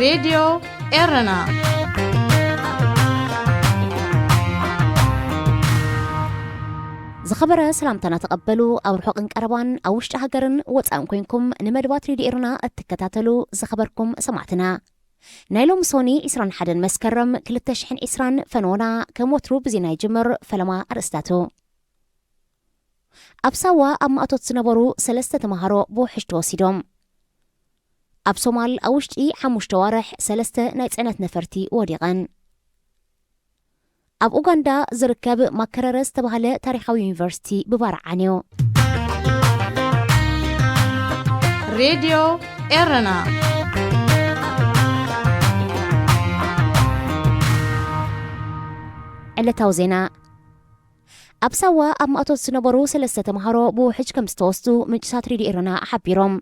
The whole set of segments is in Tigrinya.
راديو إيرنا زخبر سلامتنا تقبلوا أو رحقن كربان أو اشتهجرن واتسام كوينكم نمدبات راديو إيرنا التكتاتلو زخبركم سمعتنا نايلوم سوني إسران حدن مسكرم كل التشحن إسران فنونا كموترو بزينا يجمر فلما أرستاتو أبساوا أما أتوتسنبرو سلسة تمهارو بوحشتو سيدوم أب صومال أوشتي حموش توارح سلسة نايتسانات نفرتي وديغان أب أوغندا زركب مكررس تبهالة تاريخاوي يونيفرسيتي ببارعانيو راديو إيرنا علة توزينا أبساوا أما أتوتسنبرو سلسة تمهارو بوحج كمستوستو من جسات راديو إيرنا حبيروم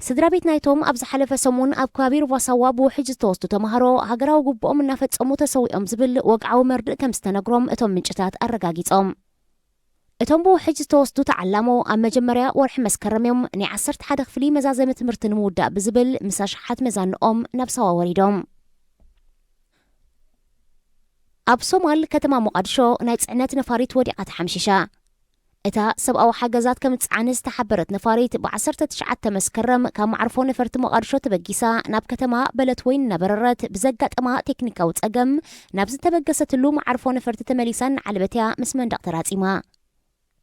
سدرابيت نايتوم أبز حلفة سمون أب كابير وصوا بوحج توستو تمهارو هاقراو قبقوم النافت أمو تسوي أمزبل وقعو مرد كمستنقروم أتوم من جتات الرقاقيتوم أتوم بوحج توستو تعلمو أما جمريا ورح مسكرميوم ني عسرت حدخ فلي مزازمة مرتن مودا بزبل مساشحات مزان نفسوا وريدوم أب صومال كتما مقادشو نايتسعنات نفاريت وديقات حمشيشا إتا سبقاو حاجزات كمتسعنس تحبرت نفاريت بعسرت تشعات تمسكرم كام عرفو نفرت مقادشو تبقيسا ناب كتما بلت وين نبررت بزقات أما تكنيكا وتأقم نابز تبقست اللوم عرفو نفرت تمليسان على بتيا مسمن دقترات إما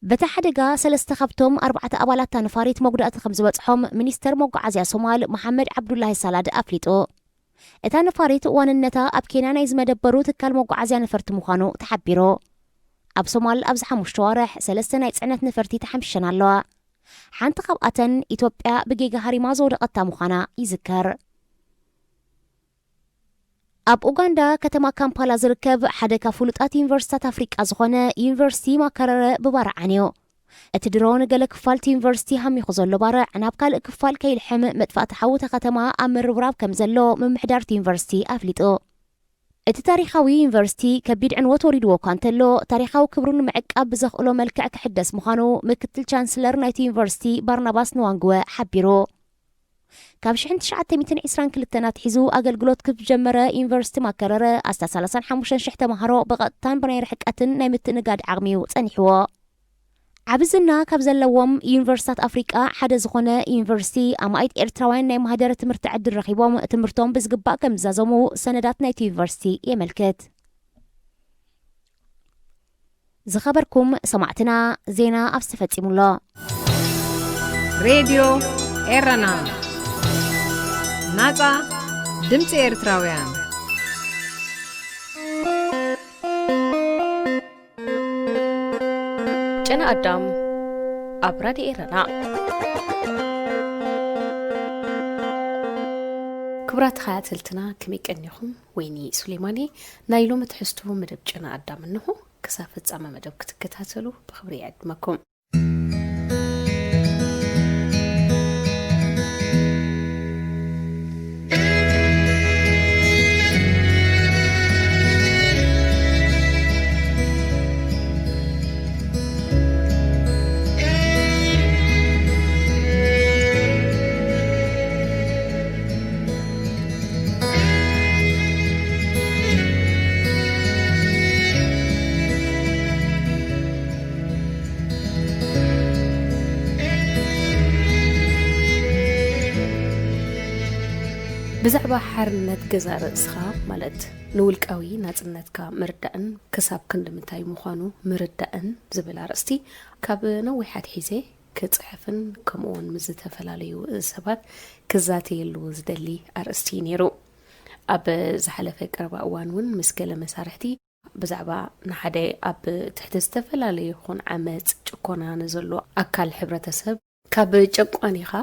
بتا حدقا سلستخبتم 4 أبالات نفاريت موقدات خمزواتحوم منيستر موقعازيا صومال محمد عبدالله سالاد أفليتو إتا نفاريت واننتا أبكينا نايز مدبرو تكال موقعازيا نفرت مخانو تحبيرو أب صومال أبزحا مشتوارح سلسة نايتسعنات نفرتي تحمشنا اللوا حانت قبقاتن إتوبيا بجيجا هاريمازو دقاتا مخانا يذكر أب أوغندا كتما كامبالا زركب حدكا فولطات يونيفرسيتات أفريقيا زخونة يونيفرسيتي ماكرر ببارعانيو اتدرون قالك فالت يونيفرسيتي هم يخزلو بارع نابكال كفال كيلحم مدفأت حوتا كتما أمر براب كمزلو من محدارت يونيفرسيتي أفليتو እቲ ታሪኻዊ ዩኒቨርሲቲ ከቢድ ዕንወት ወሪድዎ እኳ እንተሎ ታሪኻዊ ክብሩን ምዕቃብ ብዘኽእሎ መልክዕ ክሕደስ ምዃኑ ምክትል ቻንስለር ናይቲ ዩኒቨርሲቲ ባርናባስ ንዋንግወ ሓቢሩ ካብ 1922 ኣትሒዙ ኣገልግሎት ክጀመረ ዩኒቨርሲቲ ማከረረ ኣስታ 35,000 ተምሃሮ ብቐጥታን ብናይ ርሕቀትን ናይ ምትንጋድ ዓቕሚው ጸኒሕዎ ዓብዝና ካብ ዘለዎም ዩኒቨርሲታት ኣፍሪቃ ሓደ ዝኾነ ዩኒቨርሲቲ ኣማኢት ኤርትራውያን ናይ ማህደረ ትምህርቲ ዕድል ረኺቦም ትምህርቶም ብዝግባእ ከም ዝዛዘሙ ሰነዳት ናይቲ ዩኒቨርሲቲ የመልክት ዝኸበርኩም ሰማዕትና ዜና ኣብስ ተፈጺሙሎ ሬድዮ ኤረና ናጻ ድምፂ ኤርትራውያን ጨና ኣዳም ኣብ ራድዮ ኤረና ክብራት ሓያትልትና ከመይ ቀኒኹም ወይኒ ሱሌማኒ ናይ ሎሚ ትሕዝቶ መደብ ጨና ኣዳም እንሆ ክሳብ ፍጻመ መደብ ክትከታተሉ ብኽብሪ ይዕድመኩም ብዛዕባ ሓርነት ገዛ ርእስኻ ማለት ንውልቃዊ ናጽነትካ ምርዳእን ክሳብ ክንድምንታይ ምዃኑ ምርዳእን ዝብል ኣርእስቲ ካብ ነዊሓት ሒዜ ክጽሕፍን ከምኡውን ምስ ዝተፈላለዩ ሰባት ክዛተየሉ ዝደሊ ኣርእስቲ ነይሩ ኣብ ዝሓለፈ ቀረባ እዋን እውን ምስ ገለ መሳርሕቲ ብዛዕባ ንሓደ ኣብ ትሕቲ ዝተፈላለዩ ይኹን ዓመፅ ጭኮና ንዘሎ ኣካል ሕብረተሰብ ካብ ጨቋኒኻ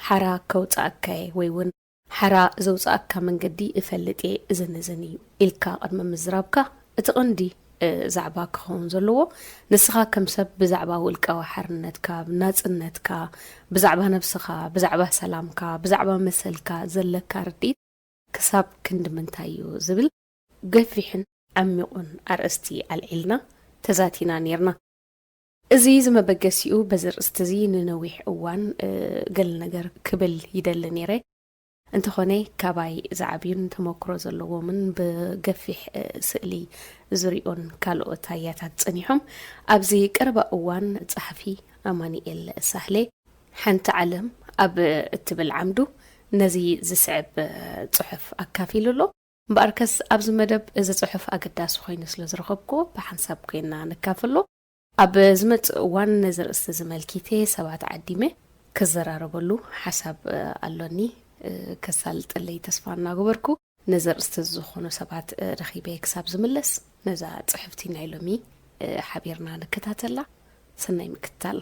ሓራ ከውፃእካየ ወይ እውን ሓራ ዘውፃእካ መንገዲ እፈልጥ እዘነዘኒ ኢልካ ቅድመ ምዝራብካ እቲ ቀንዲ ዛዕባ ክኸውን ዘለዎ ንስኻ ከም ሰብ ብዛዕባ ውልቃዊ ሓርነትካ ናጽነትካ ብዛዕባ ነብስኻ ብዛዕባ ሰላምካ ብዛዕባ መሰልካ ዘለካ ርዲት ክሳብ ክንድምንታይ እዩ ዝብል ገፊሕን ዓሚቑን ኣርእስቲ ኣልዒልና ተዛቲና ነርና እዚ ዝመበገሲኡ በዚ ርእስቲ እዚ ንነዊሕ እዋን ገለ ነገር ክብል ይደሊ ነይረ እንተኾነ ካባይ ዝዓብዩን ተመክሮ ዘለዎምን ብገፊሕ ስእሊ ዝሪኦን ካልኦት ኣያታት ፀኒሖም ኣብዚ ቀረባ እዋን ጸሓፊ ኣማኒኤል ሳህሌ ሓንቲ ዓለም ኣብ እትብል ዓምዱ ነዚ ዝስዕብ ጽሑፍ ኣካፊሉሎ እምበኣርከስ ኣብዚ መደብ እዚ ጽሑፍ ኣገዳሲ ኮይኑ ስለ ዝረኸብክዎ ብሓንሳብ ኮይና ንካፈሎ ኣብ ዝመጽእ እዋን ነዚ ርእስቲ ዝመልኪቴ ሰባት ዓዲመ ክዘራረበሉ ሓሳብ ኣሎኒ ከሳልጥለይ ተስፋ እናገበርኩ ነዚ ርእስቲ ዝኾኑ ሰባት ረኺበ ክሳብ ዝምለስ ነዛ ጽሑፍቲ ናይ ሎሚ ሓቢርና ንከታተላ ሰናይ ምክትታል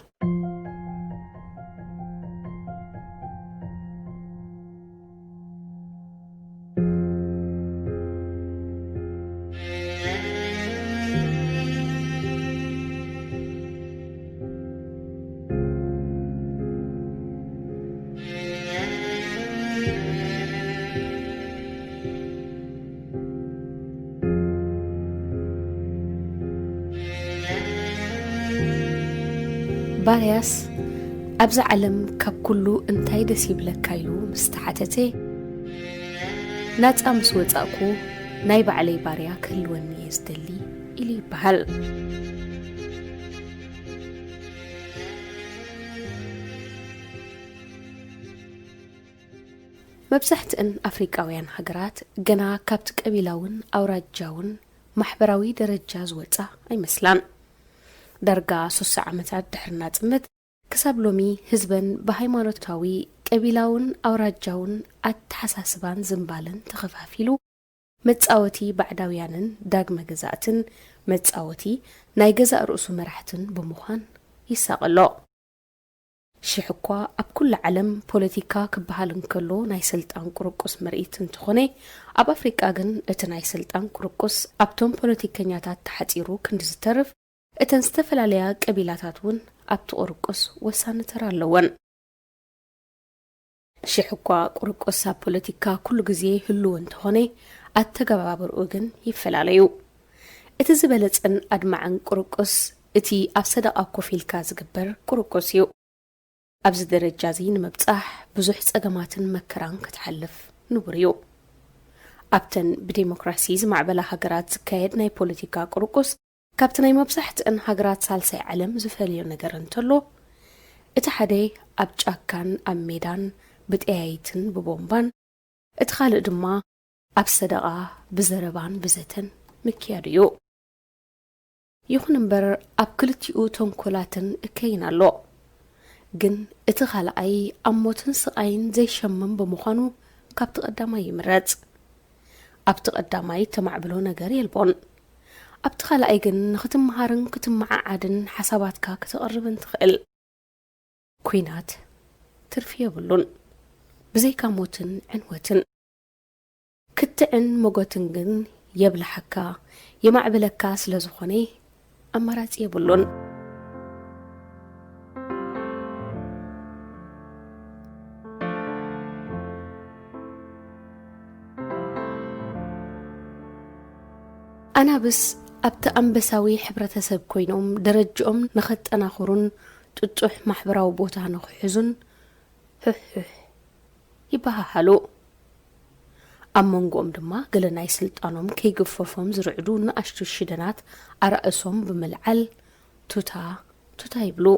ባርያስ ኣብዛ ዓለም ካብ ኩሉ እንታይ ደስ ይብለካ ኢሉ ምስተሓተተ ናፃ ምስ ወፃእኩ ናይ ባዕለይ ባርያ ክህልወኒ እየ ዝደሊ ኢሉ ይበሃል መብዛሕትአን ኣፍሪቃውያን ሃገራት ገና ካብቲ ቀቢላውን ኣውራጃውን ማሕበራዊ ደረጃ ዝወፃ ኣይመስላን ዳርጋ 3 ዓመታት ድሕሪ ናጽነት ክሳብ ሎሚ ህዝበን ብሃይማኖታዊ ቀቢላውን ኣውራጃውን ኣተሓሳስባን ዝምባልን ተኸፋፊሉ መጻወቲ ባዕዳውያንን ዳግመ ገዛእትን መጻወቲ ናይ ገዛእ ርእሱ መራሕትን ብምዃን ይሳቐሎ ሽሕ እኳ ኣብ ኩሉ ዓለም ፖለቲካ ክበሃል እንከሎ ናይ ስልጣን ቁርቁስ ምርኢት እንትኾነ ኣብ ኣፍሪቃ ግን እቲ ናይ ስልጣን ቁርቁስ ኣብቶም ፖለቲከኛታት ተሓፂሩ ክንዲ ዝተርፍ እተን ዝተፈላለያ ቀቢላታት እውን ኣብቲ ቁርቁስ ወሳኒ ተራ ኣለወን ሽሕ እኳ ቁርቁስ ኣብ ፖለቲካ ኩሉ ግዜ ህልው እንትኾነ ኣተገባብርኡ ግን ይፈላለዩ እቲ ዝበለፀን ኣድማዕን ቁርቁስ እቲ ኣብ ሰደቓ ኮፍ ኢልካ ዝግበር ቁርቁስ እዩ ኣብዚ ደረጃ እዚ ንምብፃሕ ብዙሕ ፀገማትን መከራን ክትሓልፍ ንቡር እዩ ኣብተን ብዴሞክራሲ ዝማዕበላ ሃገራት ዝካየድ ናይ ፖለቲካ ቁርቁስ ካብቲ ናይ መብዛሕትአን ሃገራት ሳልሳይ ዓለም ዝፈልዮ ነገር እንተሎ እቲ ሓደ ኣብ ጫካን ኣብ ሜዳን ብጠያይትን ብቦምባን እቲ ካልእ ድማ ኣብ ሰደቓ ብዘረባን ብዘተን ምክያድ እዩ ይኹን እምበር ኣብ ክልቲኡ ተንኮላትን እከይን ኣሎ ግን እቲ ካልኣይ ኣብ ሞትን ስቃይን ዘይሸመም ብምዃኑ ካብቲ ቀዳማይ ይምረፅ ኣብቲ ቀዳማይ ተማዕብሎ ነገር የልቦን ኣብቲ ካልኣይ ግን ንኽትመሃርን ክትመዓዓድን ሓሳባትካ ክትቐርብን ትኽእል ኩናት ትርፊ የብሉን ብዘይካ ሞትን ዕንወትን ክትዕን ሞጎትን ግን የብልሐካ የማዕብለካ ስለ ዝኾነ ኣማራፂ የብሉን ኣናብስ ኣብቲ ኣንበሳዊ ሕብረተሰብ ኮይኖም ደረጅኦም ንኸጠናኽሩን ጥጡሕ ማሕበራዊ ቦታ ንኽሕዙን ሕሕሕ ይበሃሃሉ ኣብ መንጎኦም ድማ ገለ ናይ ስልጣኖም ከይግፈፎም ዝርዕዱ ንኣሽቱ ሽደናት ኣርእሶም ብምልዓል ቱታ ቱታ ይብሉ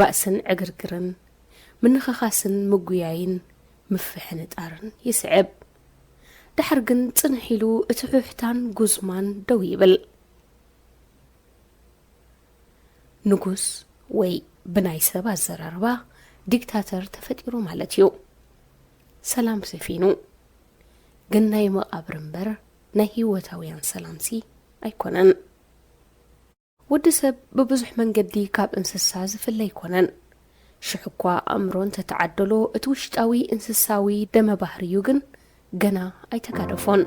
ባእስን ዕግርግርን ምንኽኻስን ምጉያይን ምፍሕን ጣርን ይስዕብ ድሕር ግን ጽንሕ ኢሉ እቲ ሕሕታን ጉዝማን ደው ይብል ንጉስ ወይ ብናይ ሰብ ኣዘራርባ ዲክታተር ተፈጢሩ ማለት እዩ ሰላም ሰፊኑ ግን ናይ መቃብር እምበር ናይ ህይወታውያን ሰላምሲ ኣይኮነን ወዲ ሰብ ብብዙሕ መንገዲ ካብ እንስሳ ዝፍለ ኣይኮነን ሽሕ እኳ ኣእምሮን ተተዓደሎ እቲ ውሽጣዊ እንስሳዊ ደመ ባህርዩ ግን ገና ኣይተጋደፎን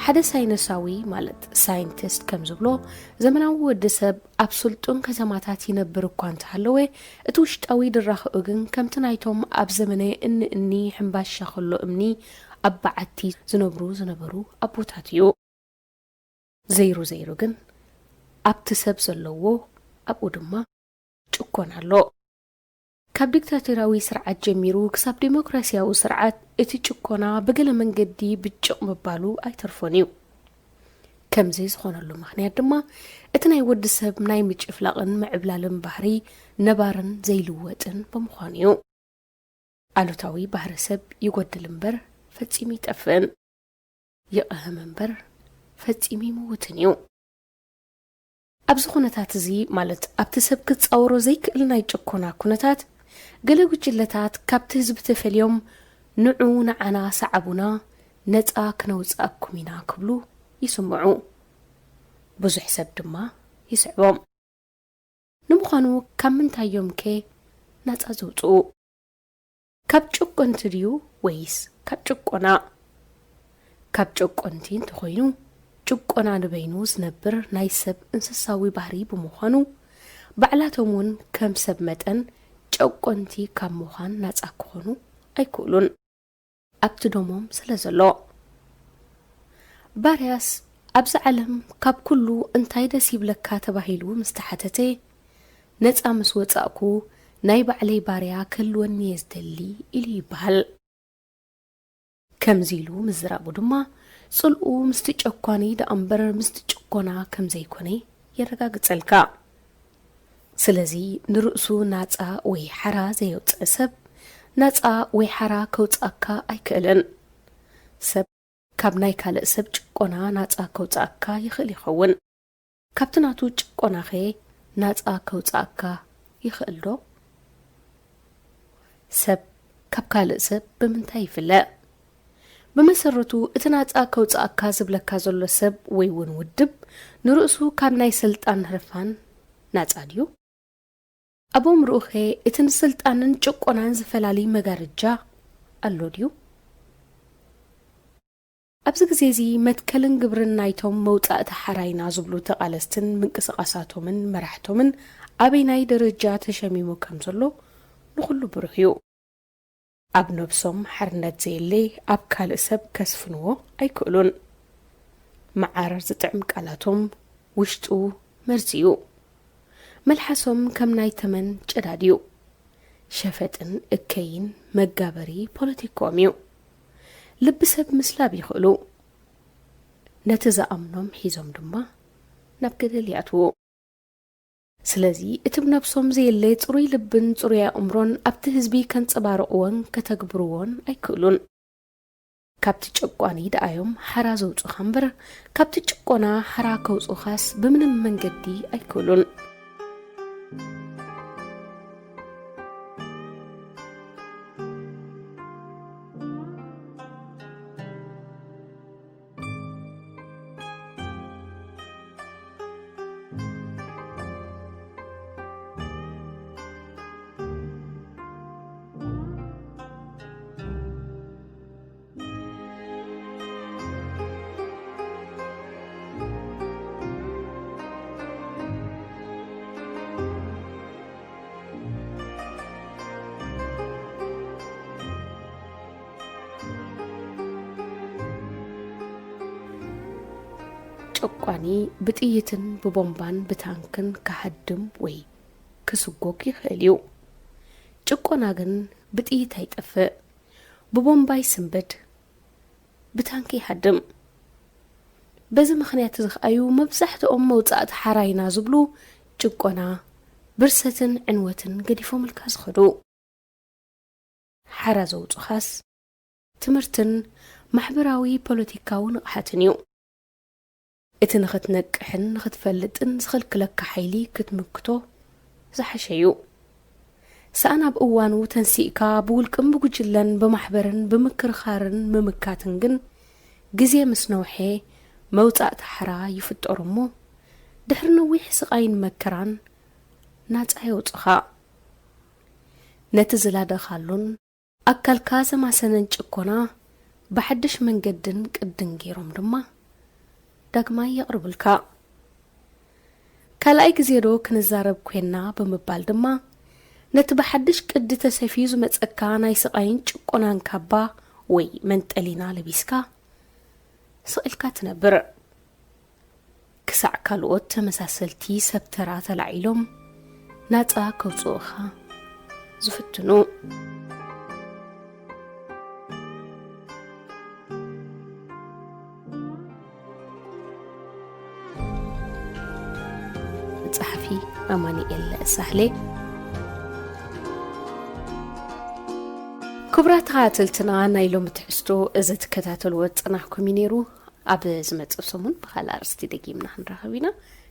ሓደ ሳይንሳዊ ማለት ሳይንቲስት ከም ዝብሎ ዘመናዊ ወዲ ሰብ ኣብ ስልጡን ከተማታት ይነብር እኳ እንተሃለወ እቲ ውሽጣዊ ድራኽኡ ግን ከምቲ ናይቶም ኣብ ዘመነ እኒ ሕምባሻ ከሎ እምኒ ኣብ በዓቲ ዝነበሩ ኣቦታት እዩ ዘይሩ ግን ኣብቲ ሰብ ዘለዎ ኣብኡ ድማ ጭቆና ኣሎ ካብ ዲክታቶራዊ ስርዓት ጀሚሩ ክሳብ ዲሞክራሲያዊ ስርዓት እቲ ጭቆና ብገለ መንገዲ ብጭቕ ምባሉ ኣይተርፎን እዩ ከምዚ ዝኾነሉ ምኽንያት ድማ እቲ ናይ ወዲ ሰብ ናይ ምጭፍላቕን ምዕብላልን ባህሪ ነባርን ዘይልወጥን ብምዃኑ እዩ ኣሉታዊ ባህሪ ሰብ ይጎድል እምበር ፈጺሙ ይጠፍእን ይቕህም እምበር ፈጺሙ ይምውትን እዩ ኣብዚ ኩነታት እዚ ማለት ኣብቲ ሰብ ክትፃወሮ ዘይክእል ናይ ጭኮና ኩነታት ገለ ጉጅለታት ካብቲ ህዝቢ ተፈልዮም ንዑ ንዓና ሰዓቡና ነፃ ክነውፃእኩም ኢና ክብሉ ይስምዑ ብዙሕ ሰብ ድማ ይስዕቦም ንምዃኑ ካብ ምንታዮም ከ ነፃ ዘውፅኡ ካብ ጭቆንቲ ድዩ ወይስ ካብ ጭቆና ካብ ጭቆንቲ እንተኾይኑ ጭቆና ንበይኑ ዝነብር ናይ ሰብ እንስሳዊ ባህሪ ብምዃኑ ባዕላቶም እውን ከም ሰብ መጠን ጨቆንቲ ካብ ምዃን ነፃ ክኾኑ ኣይክእሉን ኣብቲ ደሞም ስለ ዘሎ ባርያስ ኣብዚ ዓለም ካብ ኩሉ እንታይ ደስ ይብለካ ተባሂሉ ምስተሓተተ ነፃ ምስ ወፃእኩ ናይ ባዕለይ ባርያ ክህልወኒ እየ ዝደሊ ኢሉ ይበሃል ከምዚ ኢሉ ምዝራቡ ድማ ጽልኡ ምስቲ ጨኳኒ ደኣምበር ምስቲ ጭቆና ከም ዘይኮነ የረጋግጸልካ ስለዚ ንርእሱ ናፃ ወይ ሓራ ዘየውፅእ ሰብ ናፃ ወይ ሓራ ከውፃእካ ኣይክእልን ሰብ ካብ ናይ ካልእ ሰብ ጭቆና ናፃ ከውፃእካ ይኽእል ይኸውን ካብቲ ናቱ ጭቆና ኸ ናፃ ከውፃእካ ይኽእል ዶ ሰብ ካብ ካልእ ሰብ ብምንታይ ይፍለእ በመሰረቱ እቲ ናፃ ከውፃእካ ዝብለካ ዘሎ ሰብ ወይ እውን ውድብ ንርእሱ ካብ ናይ ስልጣን ህርፋን ናፃ ድዩ ኣቦም ርኡኸ እቲ ንስልጣንን ጭቆናን ዝፈላሊ መጋርጃ ኣሎ ድዩ ኣብዚ ግዜ እዚ መትከልን ግብርን ናይቶም መውፃእቲ ሓራይና ዝብሉ ተቓለስትን ምንቅስቓሳቶምን መራሕቶምን ኣበይ ናይ ደረጃ ተሸሚሙ ከም ዘሎ ንኹሉ ብሩህ እዩ ኣብ ነብሶም ሓርነት ዘየለ ኣብ ካልእ ሰብ ከስፍንዎ ኣይክእሉን መዓረር ዝጥዕም ቃላቶም ውሽጡ መርዚኡ መልሓሶም ከም ናይ ተመን ጨዳድዩ ሸፈጥን እከይን መጋበሪ ፖለቲኮም እዩ ልቢ ሰብ ምስላብ ይኽእሉ ነቲ ዝኣምኖም ሒዞም ድማ ናብ ገደል ይኣትዉ ስለዚ እቲ ብነብሶም ዘየለ ጽሩይ ልብን ጽሩይ ኣእምሮን ኣብቲ ህዝቢ ከንፀባርቕዎን ከተግብርዎን ኣይክእሉን ካብቲ ጭቋኒ ደኣዮም ሓራ ዘውፁኻ እምበር ካብቲ ጭቆና ሓራ ከውፁኻስ ብምንም መንገዲ ኣይክእሉን ጭቋኒ ብጥይትን ብቦምባን ብታንክን ከሃድም ወይ ክስጎግ ይኽእል እዩ ጭቆና ግን ብጥይት ኣይጠፍእ ብቦምባ ይስንበድ ብታንኪ ይሃድም በዚ ምኽንያት ዝኽኣዩ መብዛሕትኦም መውፃእቲ ሓራይና ዝብሉ ጭቆና ብርሰትን ዕንወትን ገዲፎም ኢልካ ዝኸዱ ሓራ ዘውፁኻስ ትምህርትን ማሕበራዊ ፖለቲካዊ ንቕሓትን እዩ እቲ ንኽትነቅሕን ንኽትፈልጥን ዝኽልክለካ ሓይሊ ክትምክቶ ዝሓሸ እዩ ሰኣና ብእዋኑ ተንሲእካ ብውልቅን ብጉጅለን ብማሕበርን ብምክርኻርን ምምካትን ግን ግዜ ምስ ነውሐ መውፃእቲ ሓራ ይፍጠሩ እሞ ድሕሪ ነዊሕ ስቓይን መከራን ናፃ የውፅኻ ነቲ ዝላደኻሉን ኣካልካ ዘማሰነን ጭኮና ብሓድሽ መንገድን ቅድን ገይሮም ድማ ዳግማይ የቕርብልካ ካልኣይ ግዜ ዶ ክንዛረብ ኮይና ብምባል ድማ ነቲ ብሓድሽ ቅዲ ተሰፊዩ ዝመፀካ ናይ ስቓይን ጭቆናን ካባ ወይ መንጠሊና ለቢስካ ስቕልካ ትነብር ክሳዕ ካልኦት ተመሳሰልቲ ሰብተራ ተላዒሎም ናፃ ከውፅኡኻ ዝፍትኑ ጸሐፊ ኣማኒኤል ሳህሌ ክብራት ተኸታተልትና ናይ ሎሚ ትሕዝቶ እዚ ትከታተልዎ ጽናሕኩም ነይሩ ኣብ ዝመጽእ ሰሙን ብኻልእ ኣርእስቲ ደጊምና ክንራኸብ ኢና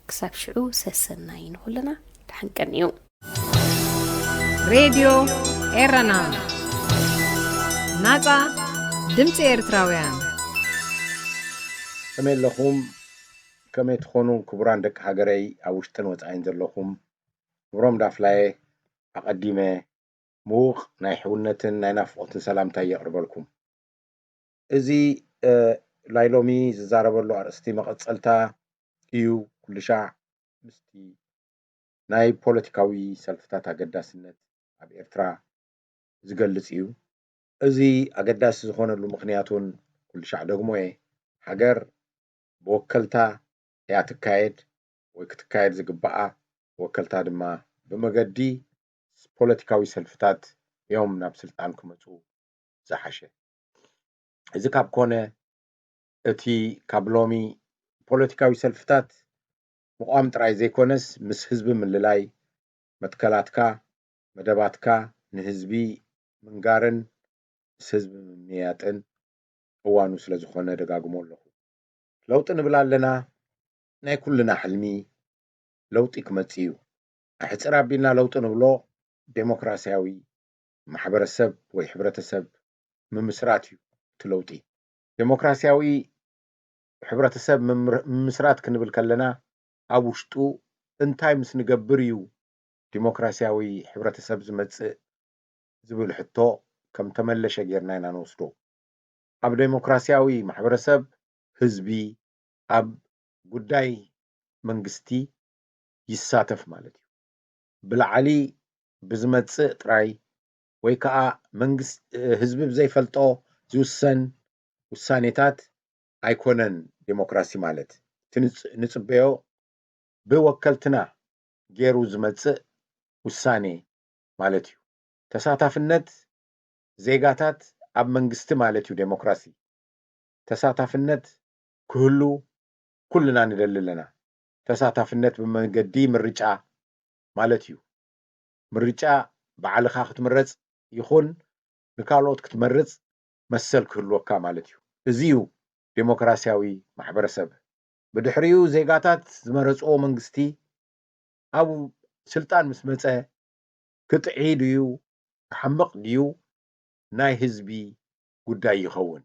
ክሳብ ሽዑ ሰሰናይ ንኹለና ድሓንቀኒዩ ሬድዮ ኤረና ናፃ ድምፂ ኤርትራውያን ከመይ ኣለኹም ከመይ ትኾኑ ክቡራን ደቂ ሃገረይ ኣብ ውሽጥን ወፃኢን ዘለኹም ክብሮም ዳፍላየ ኣቐዲመ ምዉቕ ናይ ሕውነትን ናይ ናፍቆትን ሰላምታ የቕርበልኩም እዚ ናይ ሎሚ ዝዛረበሉ ኣርእስቲ መቐፀልታ እዩ ኩሉ ሻዕ ምስቲ ናይ ፖለቲካዊ ሰልፍታት ኣገዳስነት ኣብ ኤርትራ ዝገልጽ እዩ እዚ ኣገዳሲ ዝኾነሉ ምኽንያቱን ኩሉ ሻዕ ደግሞ ሃገር ብወከልታ እያ ትካየድ ወይ ክትካየድ ዝግባኣ ወከልታ ድማ ብመገዲ ፖለቲካዊ ሰልፍታት እዮም ናብ ስልጣን ክመፁ ዝሓሸ እዚ ካብ ኮነ እቲ ካብ ሎሚ ፖለቲካዊ ሰልፍታት ምቋም ጥራይ ዘይኮነስ ምስ ህዝቢ ምልላይ መትከላትካ መደባትካ ንህዝቢ ምንጋርን ምስ ህዝቢ ምምያጥን እዋኑ ስለ ዝኾነ ደጋግሞ ኣለኹ ለውጢ ንብል ኣለና ናይ ኩልና ሕልሚ ለውጢ ክመጽእ እዩ ኣሕፅር ኣቢልና ለውጢ ንብሎ ዴሞክራሲያዊ ማሕበረሰብ ወይ ሕብረተሰብ ምምስራት እዩ እቲ ለውጢ ዴሞክራሲያዊ ሕብረተሰብ ምምስራት ክንብል ከለና ኣብ ውሽጡ እንታይ ምስ ንገብር እዩ ዴሞክራሲያዊ ሕብረተሰብ ዝመጽእ ዝብል ሕቶ ከም ተመለሸ ጌርና ኢና ንወስዶ ኣብ ዴሞክራሲያዊ ማሕበረሰብ ህዝቢ ኣብ ጉዳይ መንግስቲ ይሳተፍ ማለት እዩ ብላዕሊ ብዝመጽእ ጥራይ ወይ ከዓ መንግስት ህዝቢ ብዘይፈልጦ ዝውሰን ውሳኔታት ኣይኮነን ዴሞክራሲ ማለት ንጽበዮ ብወከልትና ገይሩ ዝመጽእ ውሳኔ ማለት እዩ ተሳታፍነት ዜጋታት ኣብ መንግስቲ ማለት እዩ ዴሞክራሲ ተሳታፍነት ክህሉ ኩልና ንደሊ ኣለና ተሳታፍነት ብመንገዲ ምርጫ ማለት እዩ ምርጫ ባዕልኻ ክትምረጽ ይኹን ንካልኦት ክትመርጽ መሰል ክህልወካ ማለት እዩ እዚ እዩ ዴሞክራሲያዊ ማሕበረሰብ ብድሕሪኡ ዜጋታት ዝመረጽዎ መንግስቲ ኣብ ስልጣን ምስ መጸ ክትዒ ድዩ ሓምቕ ድዩ ናይ ህዝቢ ጉዳይ ይኸውን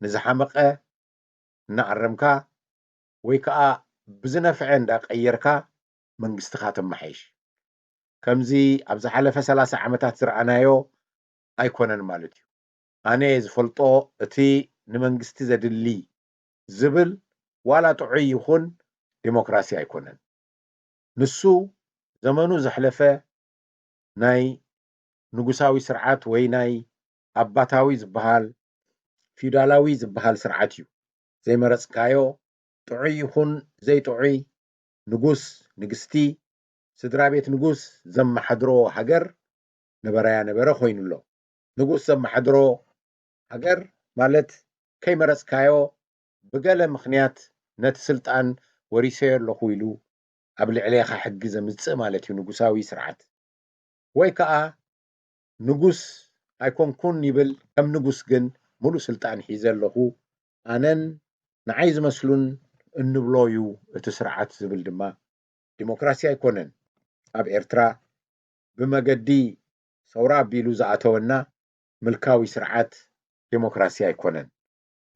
ንዝሓመቐ እናዓረምካ ወይ ከዓ ብዝነፍዐ እንዳቀየርካ መንግስትኻ ተመሓይሽ ከምዚ ኣብ ዝሓለፈ 30 ዓመታት ዝረኣናዮ ኣይኮነን ማለት እዩ ኣነ ዝፈልጦ እቲ ንመንግስቲ ዘድሊ ዝብል ዋላ ጥዑይ ይኹን ዴሞክራሲ ኣይኮነን ንሱ ዘመኑ ዘሕለፈ ናይ ንጉሳዊ ስርዓት ወይ ናይ ኣባታዊ ዝበሃል ፊውዳላዊ ዝበሃል ስርዓት እዩ ዘይመረጽካዮ ጥዑይ ይኹን ዘይጥዑይ ንጉስ ንግስቲ ስድራ ቤት ንጉስ ዘመሓድሮ ሃገር ነበራያ ነበረ ኮይኑሎ ንጉስ ዘመሓድሮ ሃገር ማለት ከይመረጽካዮ ብገለ ምኽንያት ነቲ ስልጣን ወሪሰዮ ኣለኹ ኢሉ ኣብ ልዕሊኻ ሕጊ ዘምጽእ ማለት እዩ ንጉሳዊ ስርዓት ወይ ከዓ ንጉስ ኣይኮንኩን ይብል ከም ንጉስ ግን ሙሉእ ስልጣን ሒዘ ኣለኹ ኣነን ንዓይ ዝመስሉን እንብሎ እዩ እቲ ስርዓት ዝብል ድማ ዲሞክራሲ ኣይኮነን ኣብ ኤርትራ ብመገዲ ሰውራ ኣቢሉ ዝኣተወና ምልካዊ ስርዓት ዴሞክራሲ ኣይኮነን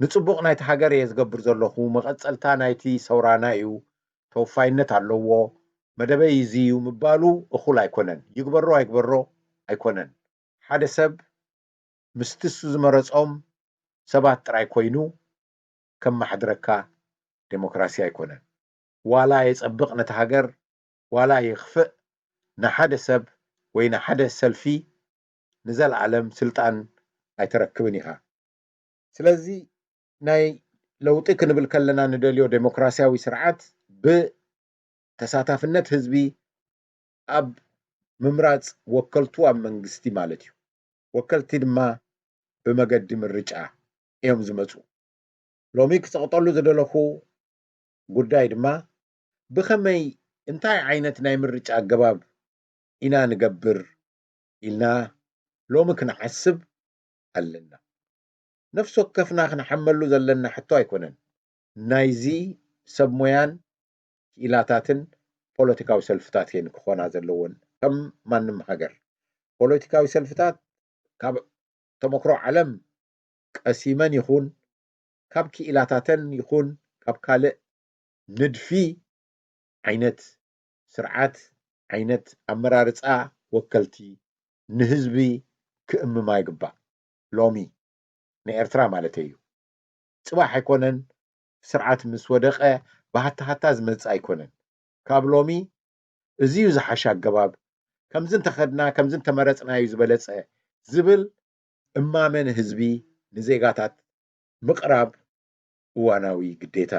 ንጽቡቕ ናይቲ ሃገር እየ ዝገብር ዘለኹ መቐጸልታ ናይቲ ሰውራና እዩ ተወፋይነት ኣለዎ መደበይ እዚ እዩ ምባሉ እኹል ኣይኮነን ይግበሮ ኣይግበሮ ኣይኮነን ሓደ ሰብ ምስትሱ ዝመረጾም ሰባት ጥራይ ኮይኑ ከም ማሕድረካ ዴሞክራሲ ኣይኮነን ዋላ የጸብቕ ነቲ ሃገር ዋላ ይኽፍእ ንሓደ ሰብ ወይ ንሓደ ሰልፊ ንዘለዓለም ስልጣን ኣይተረክብን ኢኻ ስለዚ ናይ ለውጢ ክንብል ከለና ንደልዮ ዴሞክራሲያዊ ስርዓት ብተሳታፍነት ህዝቢ ኣብ ምምራጽ ወከልቱ ኣብ መንግስቲ ማለት እዩ ወከልቲ ድማ ብመገዲ ምርጫ እዮም ዝመጹ ሎሚ ክጸቕጠሉ ዝደለኹ ጉዳይ ድማ ብኸመይ እንታይ ዓይነት ናይ ምርጫ ኣገባብ ኢና ንገብር ኢልና ሎሚ ክንሓስብ ኣለና ነፍሲ ወከፍና ክንሓመሉ ዘለና ሕቶ ኣይኮነን ናይዚ ሰብ ሞያን ክኢላታትን ፖለቲካዊ ሰልፍታት እየን ክኾና ዘለዎን ከም ማንም ሃገር ፖለቲካዊ ሰልፍታት ካብ ተመክሮ ዓለም ቀሲመን ይኹን ካብ ክኢላታተን ይኹን ካብ ካልእ ንድፊ ዓይነት ስርዓት ዓይነት ኣመራርፃ ወከልቲ ንህዝቢ ክእምማ ይግባእ ሎሚ ንኤርትራ ማለት እዩ ጽባሕ ኣይኮነን ስርዓት ምስ ወደቐ ባህታሃታ ዝመጽእ ኣይኮነን ካብ ሎሚ እዚዩ ዝሓሻ ኣገባብ ከምዝን ተኸድና ከምዝን ተመረጽና እዩ ዝበለጸ ዝብል እማመን ህዝቢ ንዜጋታት ምቕራብ እዋናዊ ግዴታ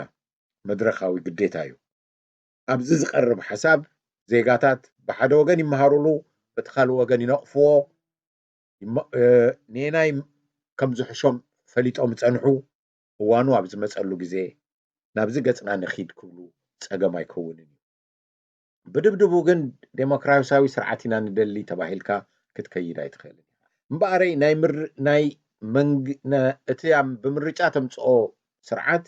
መድረኻዊ ግዴታ እዩ ኣብዚ ዝቐርብ ሓሳብ ዜጋታት ብሓደ ወገን ይመሃሩሉ በቲ ካልእ ወገን ይነቕፍዎ ንናይ ከም ዝሕሾም ፈሊጦም ጸንሑ እዋኑ ኣብ ዝመጸሉ ግዜ ናብዚ ገጽና ንኺድ ክብሉ ጸገም ኣይከውንን እዩ ብድብድቡ ግን ዴሞክራሲያዊ ስርዓት ኢና ንደሊ ተባሂልካ ክትከይድ ኣይትኽእልን እምበኣረይ ናይ እቲ ብምርጫ ተምጽኦ ስርዓት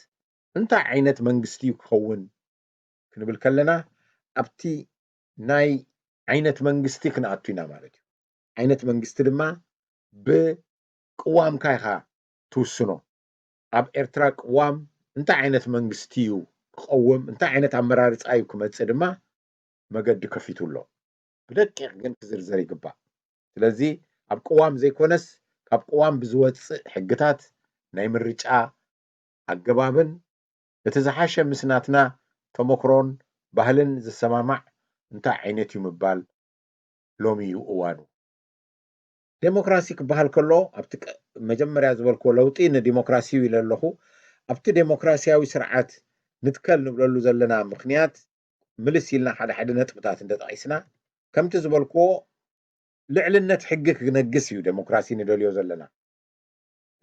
እንታይ ዓይነት መንግስቲ ክኸውን ክንብል ከለና ኣብቲ ናይ ዓይነት መንግስቲ ክንኣቱ ኢና ማለት እዩ ዓይነት መንግስቲ ድማ ብቅዋምካ ኢኻ ትውስኖ ኣብ ኤርትራ ቅዋም እንታይ ዓይነት መንግስቲ እዩ ክቐውም እንታይ ዓይነት ኣመራርፃ እዩ ክመጽእ ድማ መገዲ ከፊቱ ኣሎ ብደቂቕ ግን ክዝርዘር ይግባእ ስለዚ ኣብ ቅዋም ዘይኮነስ ካብ ቅዋም ብዝወፅእ ሕግታት ናይ ምርጫ ኣገባብን እቲ ዝሓሸ ምስናትና ተመክሮን ባህልን ዝሰማማዕ እንታይ ዓይነት እዩ ምባል ሎሚ እዩ እዋኑ ዴሞክራሲ ክበሃል ከሎ ኣብቲ መጀመርያ ዝበልክዎ ለውጢ ንዲሞክራሲ ኢለ ኣለኹ ኣብቲ ዴሞክራሲያዊ ስርዓት ንትከል ንብለሉ ዘለና ምክንያት ምልስ ኢልና ሓደ ነጥብታት እንደጠቂስና ከምቲ ዝበልክዎ ልዕልነት ሕጊ ክነግስ እዩ ዴሞክራሲ ንደልዮ ዘለና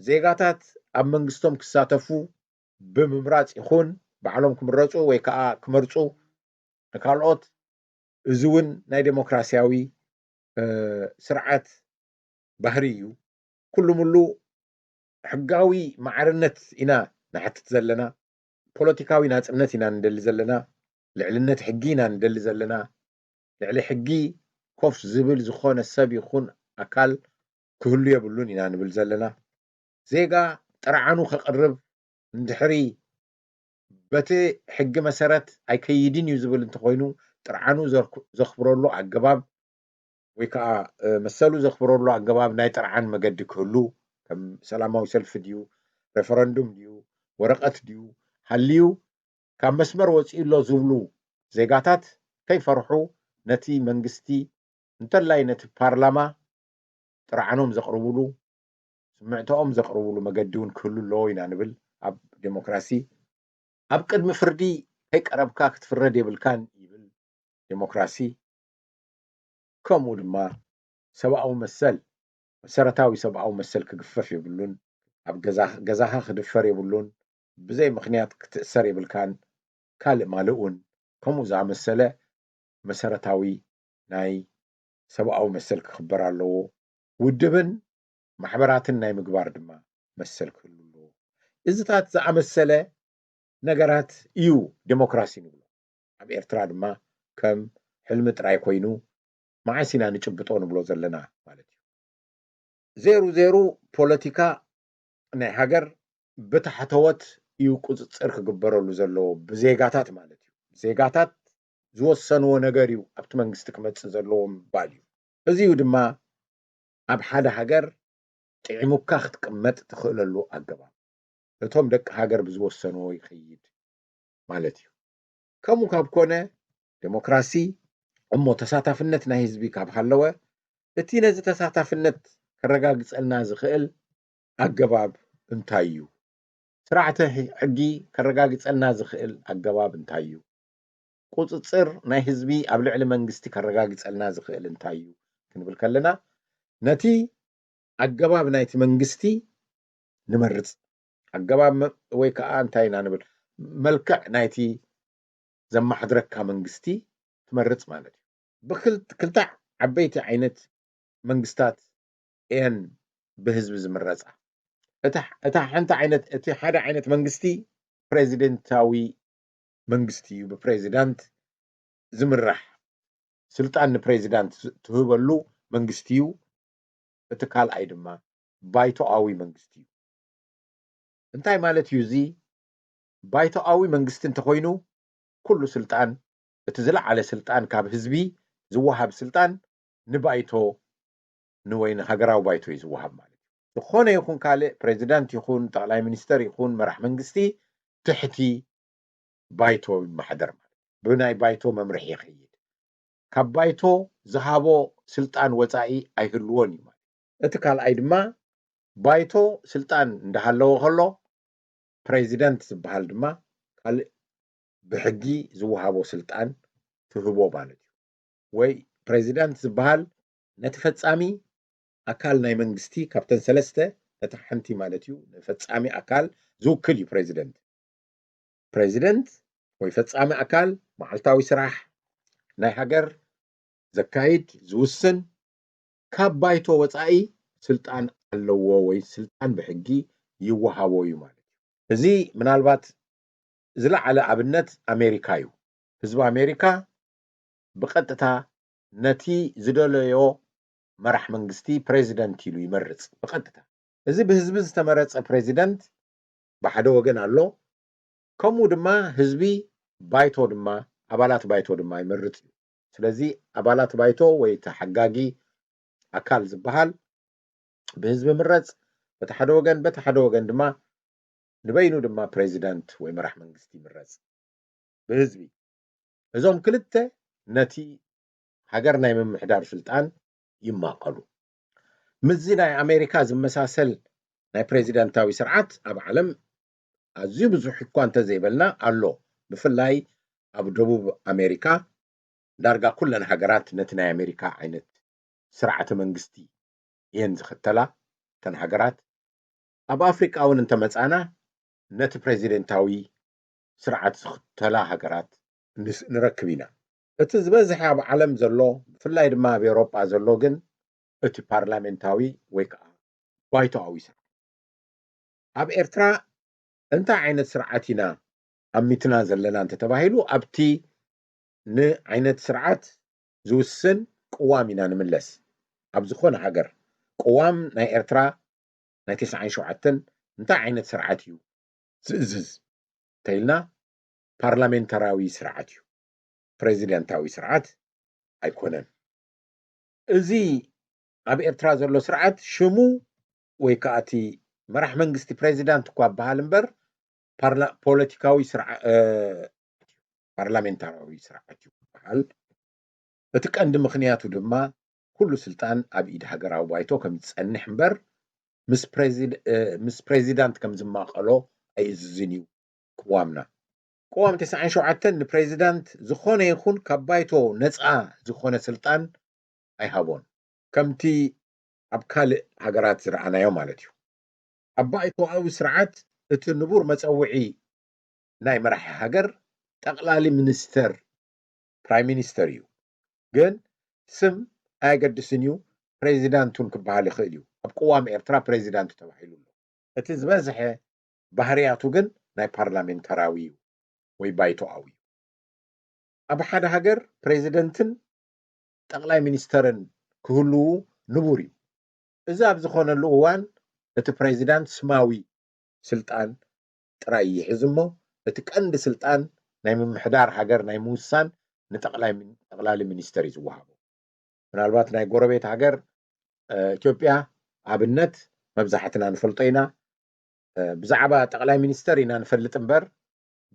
ዜጋታት ኣብ መንግስቶም ክሳተፉ ብምምራጽ ይኹን ባዕሎም ክምረጹ ወይ ከዓ ክመርጹ ንካልኦት እዚ እውን ናይ ዴሞክራሲያዊ ስርዓት ባህሪ እዩ ኩሉ ሙሉ ሕጋዊ ማዕርነት ኢና ንሓትት ዘለና ፖለቲካዊ ናጽነት ኢና ንደሊ ዘለና ልዕልነት ሕጊ ኢና ንደሊ ዘለና ልዕሊ ሕጊ ኮፍ ዝብል ዝኾነ ሰብ ይኹን ኣካል ክህሉ የብሉን ኢና ንብል ዘለና ዜጋ ጥርዓኑ ከቕርብ እንድሕሪ በቲ ሕጊ መሰረት ኣይከይድን እዩ ዝብል እንተኮይኑ ጥርዓኑ ዘኽብረሉ ኣገባብ ወይ ከዓ መሰሉ ዘኽብረሉ ኣገባብ ናይ ጥርዓን መገዲ ክህሉ ከም ሰላማዊ ሰልፊ ድዩ ሬፈረንዱም ድዩ ወረቐት ድዩ ሃልዩ ካብ መስመር ወፂኡሎ ዝብሉ ዜጋታት ከይፈርሑ ነቲ መንግስቲ እንተላይ ነቲ ፓርላማ ጥርዓኖም ዘቕርብሉ ስምዕቶኦም ዘቕርብሉ መገዲ እውን ክህሉ ኣለዎ ኢና ንብል ኣብ ዴሞክራሲ ኣብ ቅድሚ ፍርዲ ከይቀረብካ ክትፍረድ የብልካን ይብል ዴሞክራሲ ከምኡ ድማ ሰብኣዊ መሰል መሰረታዊ ሰብኣዊ መሰል ክግፈፍ የብሉን ኣብ ገዛኻ ክድፈር የብሉን ብዘይ ምክንያት ክትእሰር የብልካን ካልእ ማልእ እውን ከምኡ ዝኣመሰለ መሰረታዊ ናይ ሰብኣዊ መሰል ክኽበር ኣለዎ ውድብን ማሕበራትን ናይ ምግባር ድማ መሰል ክህሉ ኣለዎ እዚታት ዝኣመሰለ ነገራት እዩ ዴሞክራሲ ንብሎ ኣብ ኤርትራ ድማ ከም ሕልሚ ጥራይ ኮይኑ መዓስ ኢና ንጭብጦ ንብሎ ዘለና ማለት እዩ ዜሩ ፖለቲካ ናይ ሃገር ብታሕተወት እዩ ቁፅፅር ክግበረሉ ዘለዎ ብዜጋታት ማለት እዩ ዜጋታት ዝወሰንዎ ነገር እዩ ኣብቲ መንግስቲ ክመጽእ ዘለዎ ምባል እዩ እዚዩ ድማ ኣብ ሓደ ሃገር ጥዕሙካ ክትቅመጥ ትኽእለሉ ኣገባብ እቶም ደቂ ሃገር ብዝወሰንዎ ይኸይድ ማለት እዩ ከምኡ ካብ ኮነ ዴሞክራሲ እሞ ተሳታፍነት ናይ ህዝቢ ካብ ሃለወ እቲ ነዚ ተሳታፍነት ከረጋግጸልና ዝኽእል ኣገባብ እንታይ እዩ ስርዓተ ሕጊ ከረጋግጸልና ዝኽእል ኣገባብ እንታይ እዩ ቁፅፅር ናይ ህዝቢ ኣብ ልዕሊ መንግስቲ ከረጋግፀልና ዝኽእል እንታይ እዩ ክንብል ከለና ነቲ ኣገባብ ናይቲ መንግስቲ ንመርፅ ኣገባብ ወይ ከዓ እንታይ ኢና ንብል መልክዕ ናይቲ ዘማሕድረካ መንግስቲ ትመርፅ ማለት እዩ ብክልተ ዓበይቲ ዓይነት መንግስታት እየን ብህዝቢ ዝምረፃ እታ ሓንቲ ዓይነት እቲ ሓደ ዓይነት መንግስቲ ፕሬዚደንታዊ መንግስቲ እዩ ብፕሬዚዳንት ዝምራሕ ስልጣን ንፕሬዚዳንት ትህበሉ መንግስቲ እዩ እቲ ካልኣይ ድማ ባይቶኣዊ መንግስቲ እዩ እንታይ ማለት እዩ እዚ ባይቶኣዊ መንግስቲ እንተኮይኑ ኩሉ ስልጣን እቲ ዝለዓለ ስልጣን ካብ ህዝቢ ዝወሃብ ስልጣን ንባይቶ ንወይ ንሃገራዊ ባይቶ እዩ ዝወሃብ ማለት እዩ ዝኾነ ይኹን ካልእ ፕሬዚዳንት ይኹን ጠቅላይ ሚኒስተር ይኹን መራሕ መንግስቲ ትሕቲ ባይቶ ይመሓደር ማለት ብናይ ባይቶ መምርሒ ይኸይድ ካብ ባይቶ ዝሃቦ ስልጣን ወፃኢ ኣይህልዎን እዩ ማለት እቲ ካልኣይ ድማ ባይቶ ስልጣን እንዳሃለዎ ከሎ ፕሬዚደንት ዝበሃል ድማ ካልእ ብሕጊ ዝወሃቦ ስልጣን ትህቦ ማለት እዩ ወይ ፕሬዚደንት ዝበሃል ነቲ ፈፃሚ ኣካል ናይ መንግስቲ ካብተን ሰለስተ ነቲ ሓንቲ ማለት እዩ ንፈፃሚ ኣካል ዝውክል እዩ ፕሬዚደንት ወይ ፈፃሚ ኣካል መዓልታዊ ስራሕ ናይ ሃገር ዘካይድ ዝውስን ካብ ባይቶ ወፃኢ ስልጣን ኣለዎ ወይ ስልጣን ብሕጊ ይወሃቦ እዩ ማለት እዩ እዚ ምናልባት ዝለዓለ ኣብነት ኣሜሪካ እዩ ህዝቢ ኣሜሪካ ብቐጥታ ነቲ ዝደለዮ መራሕ መንግስቲ ፕሬዚደንት ኢሉ ይመርፅ ብቐጥታ እዚ ብህዝቢ ዝተመረፀ ፕሬዚደንት ብሓደ ወገን ኣሎ ከምኡ ድማ ህዝቢ ባይቶ ድማ ኣባላት ባይቶ ድማ ይመርፅ እዩ ስለዚ ኣባላት ባይቶ ወይ ተሓጋጊ ኣካል ዝበሃል ብህዝቢ ምረፅ በቲ ሓደ ወገን ድማ ንበይኑ ድማ ፕሬዚደንት ወይ መራሕ መንግስቲ ይምረፅ ብህዝቢ እዞም ክልተ ነቲ ሃገር ናይ ምምሕዳር ስልጣን ይማቀሉ ምዚ ናይ ኣሜሪካ ዝመሳሰል ናይ ፕሬዚደንታዊ ስርዓት ኣብ ዓለም ኣዝዩ ብዙሕ እኳ እንተዘይበልና ኣሎ ብፍላይ ኣብ ደቡብ ኣሜሪካ ዳርጋ ኩለን ሃገራት ነቲ ናይ ኣሜሪካ ዓይነት ስርዓተ መንግስቲ እየን ዝኽተላ ተን ሃገራት ኣብ ኣፍሪቃ እውን እንተመፃና ነቲ ፕሬዚደንታዊ ስርዓት ዝኽተላ ሃገራት ንረክብ ኢና እቲ ዝበዝሐ ኣብ ዓለም ዘሎ ብፍላይ ድማ ኣብ ኤውሮጳ ዘሎ ግን እቲ ፓርላሜንታዊ ወይ ከዓ ባይቶኣዊ ስርዓት ኣብ ኤርትራ እንታይ ዓይነት ስርዓት ኢና ኣሚትና ዘለና እንተተባሂሉ ኣብቲ ንዓይነት ስርዓት ዝውስን ቅዋም ኢና ንምለስ ኣብ ዝኾነ ሃገር ቅዋም ናይ ኤርትራ ናይ 97 እንታይ ዓይነት ስርዓት እዩ ዝእዝዝ እንተኢልና ፓርላሜንታራዊ ስርዓት እዩ ፕሬዚደንታዊ ስርዓት ኣይኮነን እዚ ኣብ ኤርትራ ዘሎ ስርዓት ሽሙ ወይ ከዓ እቲ መራሕ መንግስቲ ፕሬዚዳንት እኳ በሃል እምበር ፖለቲካዊ ፓርላሜንታራዊ ስርዓት እዩ በሃል እቲ ቀንዲ ምክንያቱ ድማ ኩሉ ስልጣን ኣብ ኢድ ሃገራዊ ባይቶ ከም ዝፀንሕ እምበር ምስ ፕሬዚዳንት ከም ዝማቐሎ ኣይእዝዝን እዩ ቅዋምና ቅዋም 97 ንፕሬዚዳንት ዝኾነ ይኹን ካብ ባይቶ ነፃ ዝኾነ ስልጣን ኣይሃቦን ከምቲ ኣብ ካልእ ሃገራት ዝረኣናዮ ማለት እዩ ኣብ ባይቶኣዊ ስርዓት እቲ ንቡር መፀውዒ ናይ መራሒ ሃገር ጠቅላሊ ሚኒስተር ፕራይም ሚኒስተር እዩ ግን ስም ኣየገድስን እዩ ፕሬዚዳንቱን ክበሃል ይኽእል እዩ ኣብ ቅዋም ኤርትራ ፕሬዚዳንት ተባሂሉ ኣሎ እቲ ዝበዝሐ ባህርያቱ ግን ናይ ፓርላሜንታራዊ እዩ ወይ ባይቶኣዊ ኣብ ሓደ ሃገር ፕሬዚደንትን ጠቅላይ ሚኒስተርን ክህልው ንቡር እዩ እዚ ኣብ ዝኾነሉ እዋን እቲ ፕሬዚዳንት ስማዊ ስልጣን ጥራይ ይሕዝ እሞ እቲ ቀንዲ ስልጣን ናይ ምምሕዳር ሃገር ናይ ምውሳን ንጠቅላሊ ሚኒስተር እዩ ዝወሃቦ ምናልባት ናይ ጎረቤት ሃገር ኢትዮጵያ ኣብነት መብዛሕትና ንፈልጦ ኢና ብዛዕባ ጠቅላይ ሚኒስተር ኢና ንፈልጥ እምበር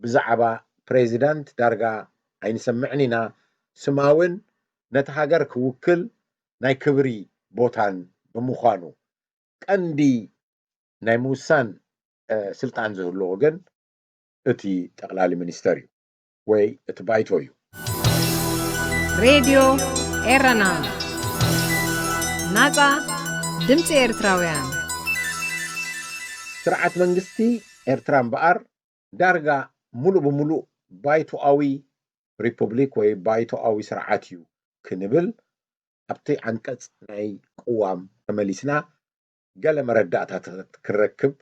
ብዛዕባ ፕሬዚዳንት ዳርጋ ኣይንሰምዕን ኢና ስማውን ነቲ ሃገር ክውክል ናይ ክብሪ ቦታን ብምዃኑ ቀንዲ ናይ ምውሳን ስልጣን ዝህልዎ ግን እቲ ጠቅላሊ ሚኒስተር እዩ ወይ እቲ ባይቶ እዩ ሬድዮ ኤረና ናጻ ድምፂ ኤርትራውያን ስርዓት መንግስቲ ኤርትራ እምበኣር ዳርጋ ሙሉእ ብምሉእ ባይቶኣዊ ሪፐብሊክ ወይ ባይቶኣዊ ስርዓት እዩ ክንብል ኣብቲ ዓንቀጽ ናይ ቅዋም ተመሊስና ገለ መረዳእታት ክረክብ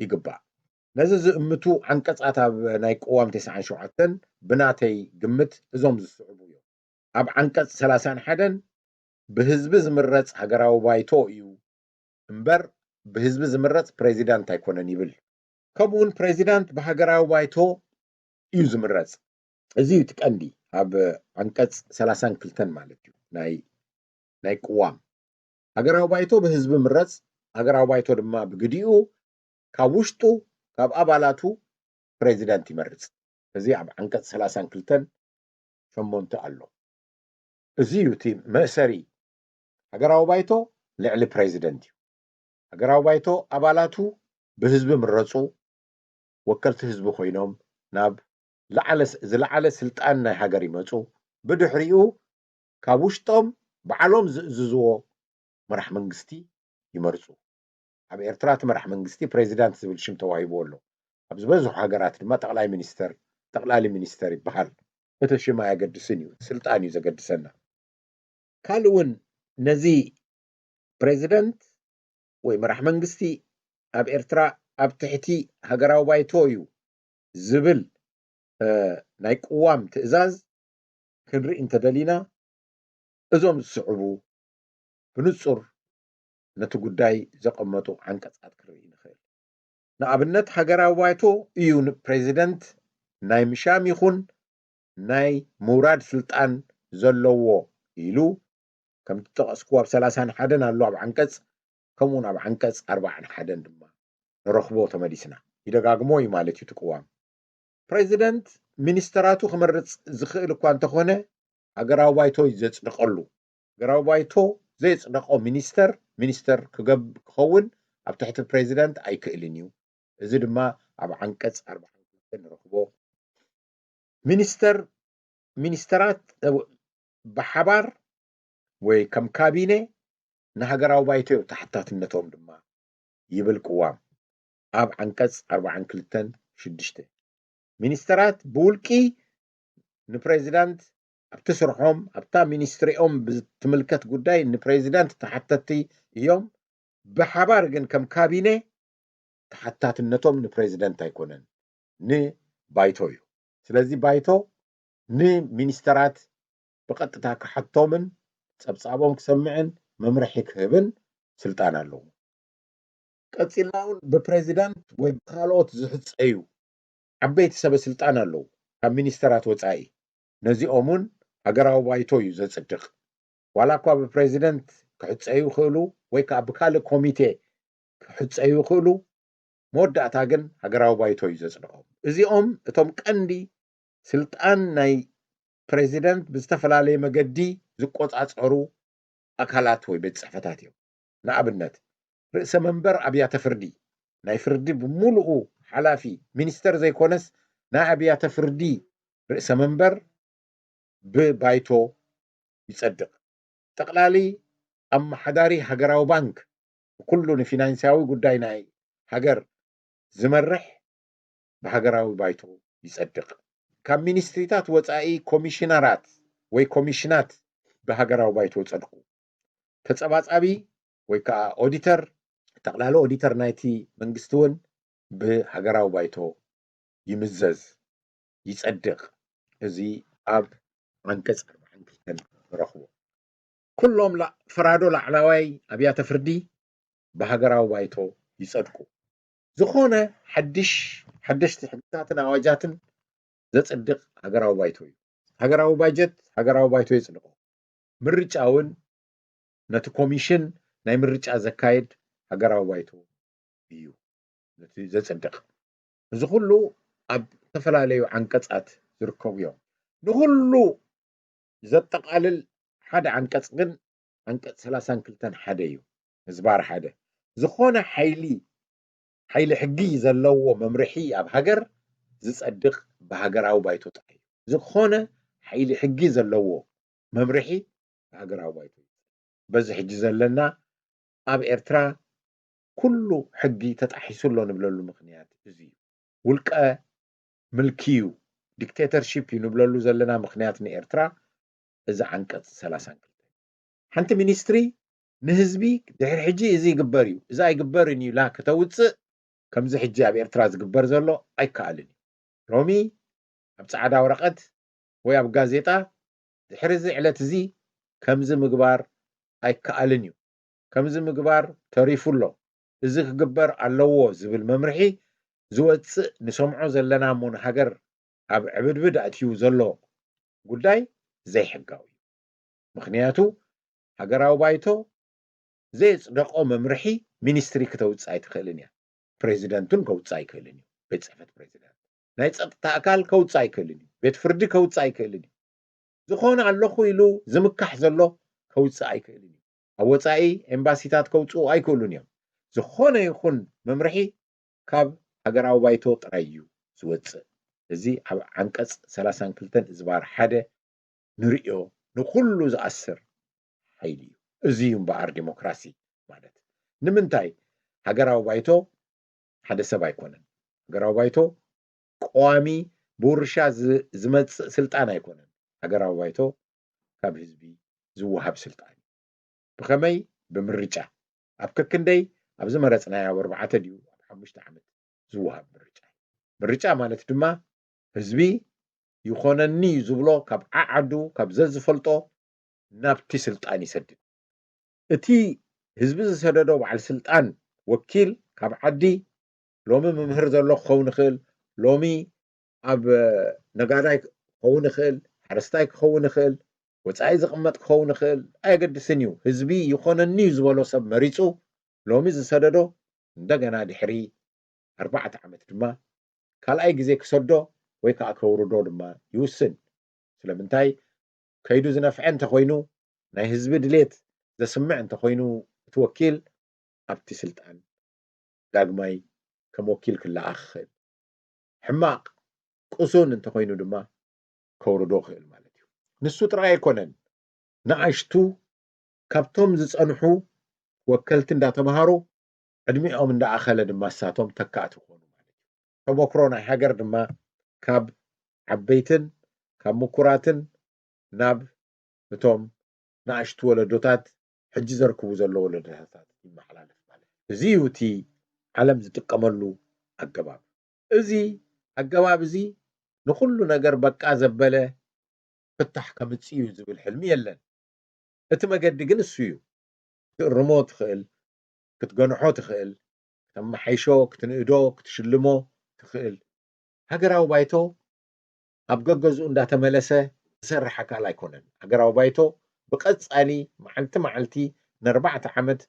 ይግባእ። ነዚ ዝእምቱ ዓንቀጻት ኣብ ናይ ቅዋም 97 ብናተይ ግምት እዞም ዝስዕቡ እዮም። ኣብ ዓንቀጽ 31 ብህዝቢ ዝምረጽ ሃገራዊ ባይቶ እዩ እምበር ብህዝቢ ዝምረጽ ፕሬዚዳንት ኣይኮነን ይብል። ከምኡውን ፕሬዚዳንት ብሃገራዊ ባይቶ እዩ ዝምረጽ። እዚ እዩ ትቀንዲ ኣብ ዓንቀጽ 32 ማለት እዩ ናይ ቅዋም ሃገራዊ ባይቶ ብህዝቢ ምረጽ፣ ሃገራዊ ባይቶ ድማ ብግዲኡ ካብ ውሽጡ ካብ ኣባላቱ ፕሬዚዳንት ይመርጽ። እዚ ኣብ ዓንቀጽ 32 8 ኣሎ። እዚ እዩ እቲ መእሰሪ ሃገራዊ ባይቶ ልዕሊ ፕሬዚደንት እዩ። ሃገራዊ ባይቶ ኣባላቱ ብህዝቢ ምረጹ ወከልቲ ህዝቢ ኮይኖም ናብ ዝለዓለ ስልጣን ናይ ሃገር ይመጹ። ብድሕሪኡ ካብ ውሽጦም በዓሎም ዝእዝዝዎ መራሕ መንግስቲ ይመርጹ። ኣብ ኤርትራ እቲ መራሕ መንግስቲ ፕሬዚዳንት ዝብል ሽም ተዋሂቡ ኣሎ። ኣብ ዝበዝሑ ሃገራት ድማ ጠቅላይ ሚኒስተር ይበሃል። እቲ ሽም ኣየገድስን እዩ፣ ስልጣን እዩ ዘገድሰና። ካልእ እውን ነዚ ፕሬዚደንት ወይ መራሕ መንግስቲ ኣብ ኤርትራ ኣብ ትሕቲ ሃገራዊ ባይቶ እዩ ዝብል ናይ ቅዋም ትእዛዝ ክንርኢ እንተደሊና እዞም ዝስዕቡ ብንጹር ነቲ ጉዳይ ዘቐመጡ ዓንቀጻት ክርኢ ንኽእል። ንኣብነት ሃገራዊ ባይቶ እዩ ፕሬዚደንት ናይ ምሻም ይኹን ናይ ምውራድ ስልጣን ዘለዎ ኢሉ ከም ተጠቐስኩ ኣብ 31 ኣሎ ኣብ ዓንቀጽ፣ ከምኡውን ኣብ ዓንቀጽ 41 ድማ ንረኽቦ ተመሊስና ይደጋግሞ እዩ ማለት እዩ ትቅዋም። ፕሬዚደንት ሚኒስተራቱ ክመርጽ ዝኽእል እኳ እንተኾነ ሃገራዊ ባይቶ እዩ ዘጽድቐሉ። ሃገራዊ ባይቶ ዘየጽደቆ ሚኒስተር ክኸውን ኣብ ትሕቲ ፕሬዚደንት ኣይክእልን እዩ። እዚ ድማ ኣብ ዓንቀጽ 42 ንረኽቦ። ሚኒስተራት ብሓባር ወይ ከም ካቢነ ንሃገራዊ ባይቶ ተሓታትነቶም ድማ ይብል ቅዋም ኣብ ዓንቀጽ 42.6 ሚኒስተራት ብውልቂ ንፕሬዚዳንት ኣብቲ ስርሖም ኣብታ ሚኒስትሪኦም ብትምልከት ጉዳይ ንፕሬዚዳንት ተሓተቲ እዮም። ብሓባር ግን ከም ካቢነ ተሓታትነቶም ንፕሬዚዳንት ኣይኮነን፣ ንባይቶ እዩ። ስለዚ ባይቶ ንሚኒስተራት ብቐጥታ ክሓቶምን ጸብጻቦም ክሰምዕን መምርሒ ክህብን ስልጣን ኣለዎ። ቀፂልና እውን ብፕሬዚዳንት ወይ ብካልኦት ዝሕፀዩ ዓበይቲ ሰበ ስልጣን ኣለዉ ካብ ሚኒስተራት ወፃኢ። ነዚኦም እውን ሃገራዊ ባይቶ እዩ ዘጽድቕ። ዋላ እኳ ብፕሬዚደንት ክሕፀዩ ይኽእሉ ወይ ከዓ ብካልእ ኮሚቴ ክሕፀዩ ይኽእሉ፣ መወዳእታ ግን ሃገራዊ ባይቶ እዩ ዘጽድቖም። እዚኦም እቶም ቀንዲ ስልጣን ናይ ፕሬዚደንት ብዝተፈላለየ መገዲ ዝቆጻጸሩ ኣካላት ወይ ቤት ጽሕፈታት እዮም። ንኣብነት ርእሰ መንበር ኣብያተ ፍርዲ ናይ ፍርዲ ብምሉኡ ሓላፊ ሚኒስተር ዘይኮነስ ናይ ኣብያተ ፍርዲ ርእሰ መንበር ብባይቶ ይጸድቕ። ጠቕላሊ ኣመሓዳሪ ሃገራዊ ባንክ ኩሉ ንፊናንሳዊ ጉዳይ ናይ ሃገር ዝመርሕ ብሃገራዊ ባይቶ ይጸድቕ። ካብ ሚኒስትሪታት ወፃኢ ኮሚሽነራት ወይ ኮሚሽናት ብሃገራዊ ባይቶ ጸድቁ። ተጸባጻቢ ወይ ከዓ ኦዲተር ጠቕላሊ ኦዲተር ናይቲ መንግስቲ እውን ብሃገራዊ ባይቶ ይምዘዝ ይጸድቕ። እዚ ኣብ ዓንቀጽ 42 ንረኽቦ። ኩሎም ፈራዶ ላዕለዋይ ኣብያተ ፍርዲ ብሃገራዊ ባይቶ ይጸድቁ። ዝኾነ ሓደሽቲ ሕግታትን ኣዋጃትን ዘጽድቕ ሃገራዊ ባይቶ እዩ። ሃገራዊ ባጀት ሃገራዊ ባይቶ ይጽድቆ። ምርጫ እውን ነቲ ኮሚሽን ናይ ምርጫ ዘካይድ ሃገራዊ ባይቶ እዩ ዘጽድቕ። እዚ ኩሉ ኣብ ዝተፈላለዩ ዓንቀጻት ዝርከቡ እዮም። ንኩሉ ዘጠቃልል ሓደ ዓንቀጽ ግን ዓንቀጽ 32 ሓደ እዩ። ህዝባር ሓደ ዝኾነ ሓይሊ ሕጊ ዘለዎ መምርሒ ኣብ ሃገር ዝጸድቕ ብሃገራዊ ባይቶ ጥራሕ እዩ። ዝኾነ حيلي حجي زلوه ممرحي هاجراو بايتو بز حجي زلنا اب إرترا كله حجي تتحيسلو نبللو مخنيات زي ولقى ملكيو ديكتاتورشيب نبللو زلنا مخنيات إرترا إذا عنقص 30 حنت مينستري نهزبي دحر حجي إزي يقبريو إذا يقبرني لا كتوص كمز حجي اب إرترا زقبر زلو أيكالني رومي اب صعدا ورقت ويا بغازيطا دحر زي علت زي كمز مقبار أيكالنيو كمز مقبار تريفولو إزي كقبر اللوو زبل ممرحي زوص نسمعو زلنا مون هاجر اب عبدبد أتيو زلو قداي زي حقاوي مخنياتو هاجراو بايتو زي صدقو ممرحي مينستري كتوص أيتخلنيا بريزيدنتون كوص أيكلني بيت صحفت بريزيدنت ناي صدقتا أكال كوص أيكلني بيت فردي كوص أيكلني زخون علخو إلو زمكح زلو كوص أيكلني أوصاي إمباسيتات كوصو أيكلونيا زخون يخون ممرحي كاب هاجراو بايتو طرايو زوص زي عنقص 32 إزبار حدا نريو نكلو زأسر حيلي ازيهم بار ديمقراسي مالت نمنتاي هاجراو بايتو حدا سبا يكونن هاجراو بايتو قوامي بورشا زمت سلطان يكونن هاجراو بايتو كاب حزبي زوهاب سلطان بخمي بمرجع ابككندي ابز مرصنا يا 4 ديو 5 عمت زوهاب مرجع مالت دما حزبي يخونني زبلو كاب ععدو كاب زفلطو نابتي سلطان يسدد اتي حزب زسددو بعل سلطان وكيل كاب عدي لومي ممهر زلو خون خيل لومي اب نغاداي خون خيل حرستاي خون خيل وصاي زقمت خون خيل اي قدسنيو حزبي يخونني زبلو سب مريصو لومي زسددو እንደገና ድሕሪ 4 ዓመት ድማ ካልኣይ ግዜ ክሰዶ ወይ ከዓ ከውርዶ ድማ ይውስን ስለምንታይ ከይዱ ዝነፍዐ እንተኮይኑ ናይ ህዝቢ ድሌት ዘስምዕ እንተኮይኑ እትወኪል ኣብቲ ስልጣን ዳግማይ ከም ወኪል ክለኣኽ ክእል ሕማቅ ቁሱን እንተኮይኑ ድማ ከውርዶ ክእል ማለት እዩ ንሱ ጥራይ ኣይኮነን ንኣሽቱ ካብቶም ዝፀንሑ ወከልቲ እንዳተምሃሩ ዕድሚኦም እንዳኣኸለ ድማ ሳቶም ተካእቲ ኮኑ ማለት እዩ ተመክሮ ናይ ሃገር ድማ ካብ ዓበይትን ካብ ምኩራትን ናብ እቶም ንኣሽቱ ወለዶታት ሕጂ ዘርክቡ ዘለዎ ወለዶታት ይመሓላለፍ ማለት እዚ እቲ ዓለም ዝጥቀመሉ ኣገባብ እዚ ኣገባብ እዚ ንኩሉ ነገር በቃ ዘበለ ፍታሕ ከምፅኡ ዝብል ሕልሚ የለን እቲ መገዲ ግን እሱ እዩ ክትእርሞ ትኽእል ክትገንሖ ትኽእል ከተመሓይሾ ክትንእዶ ክትሽልሞ ትኽእል ሃገራዊ ባይቶ ኣብ ገገዝኡ እንዳተመለሰ ዝሰርሕ ኣካል ኣይኮነን ሃገራዊ ባይቶ ብቐፃሊ መዓልቲ ን4 ዓመት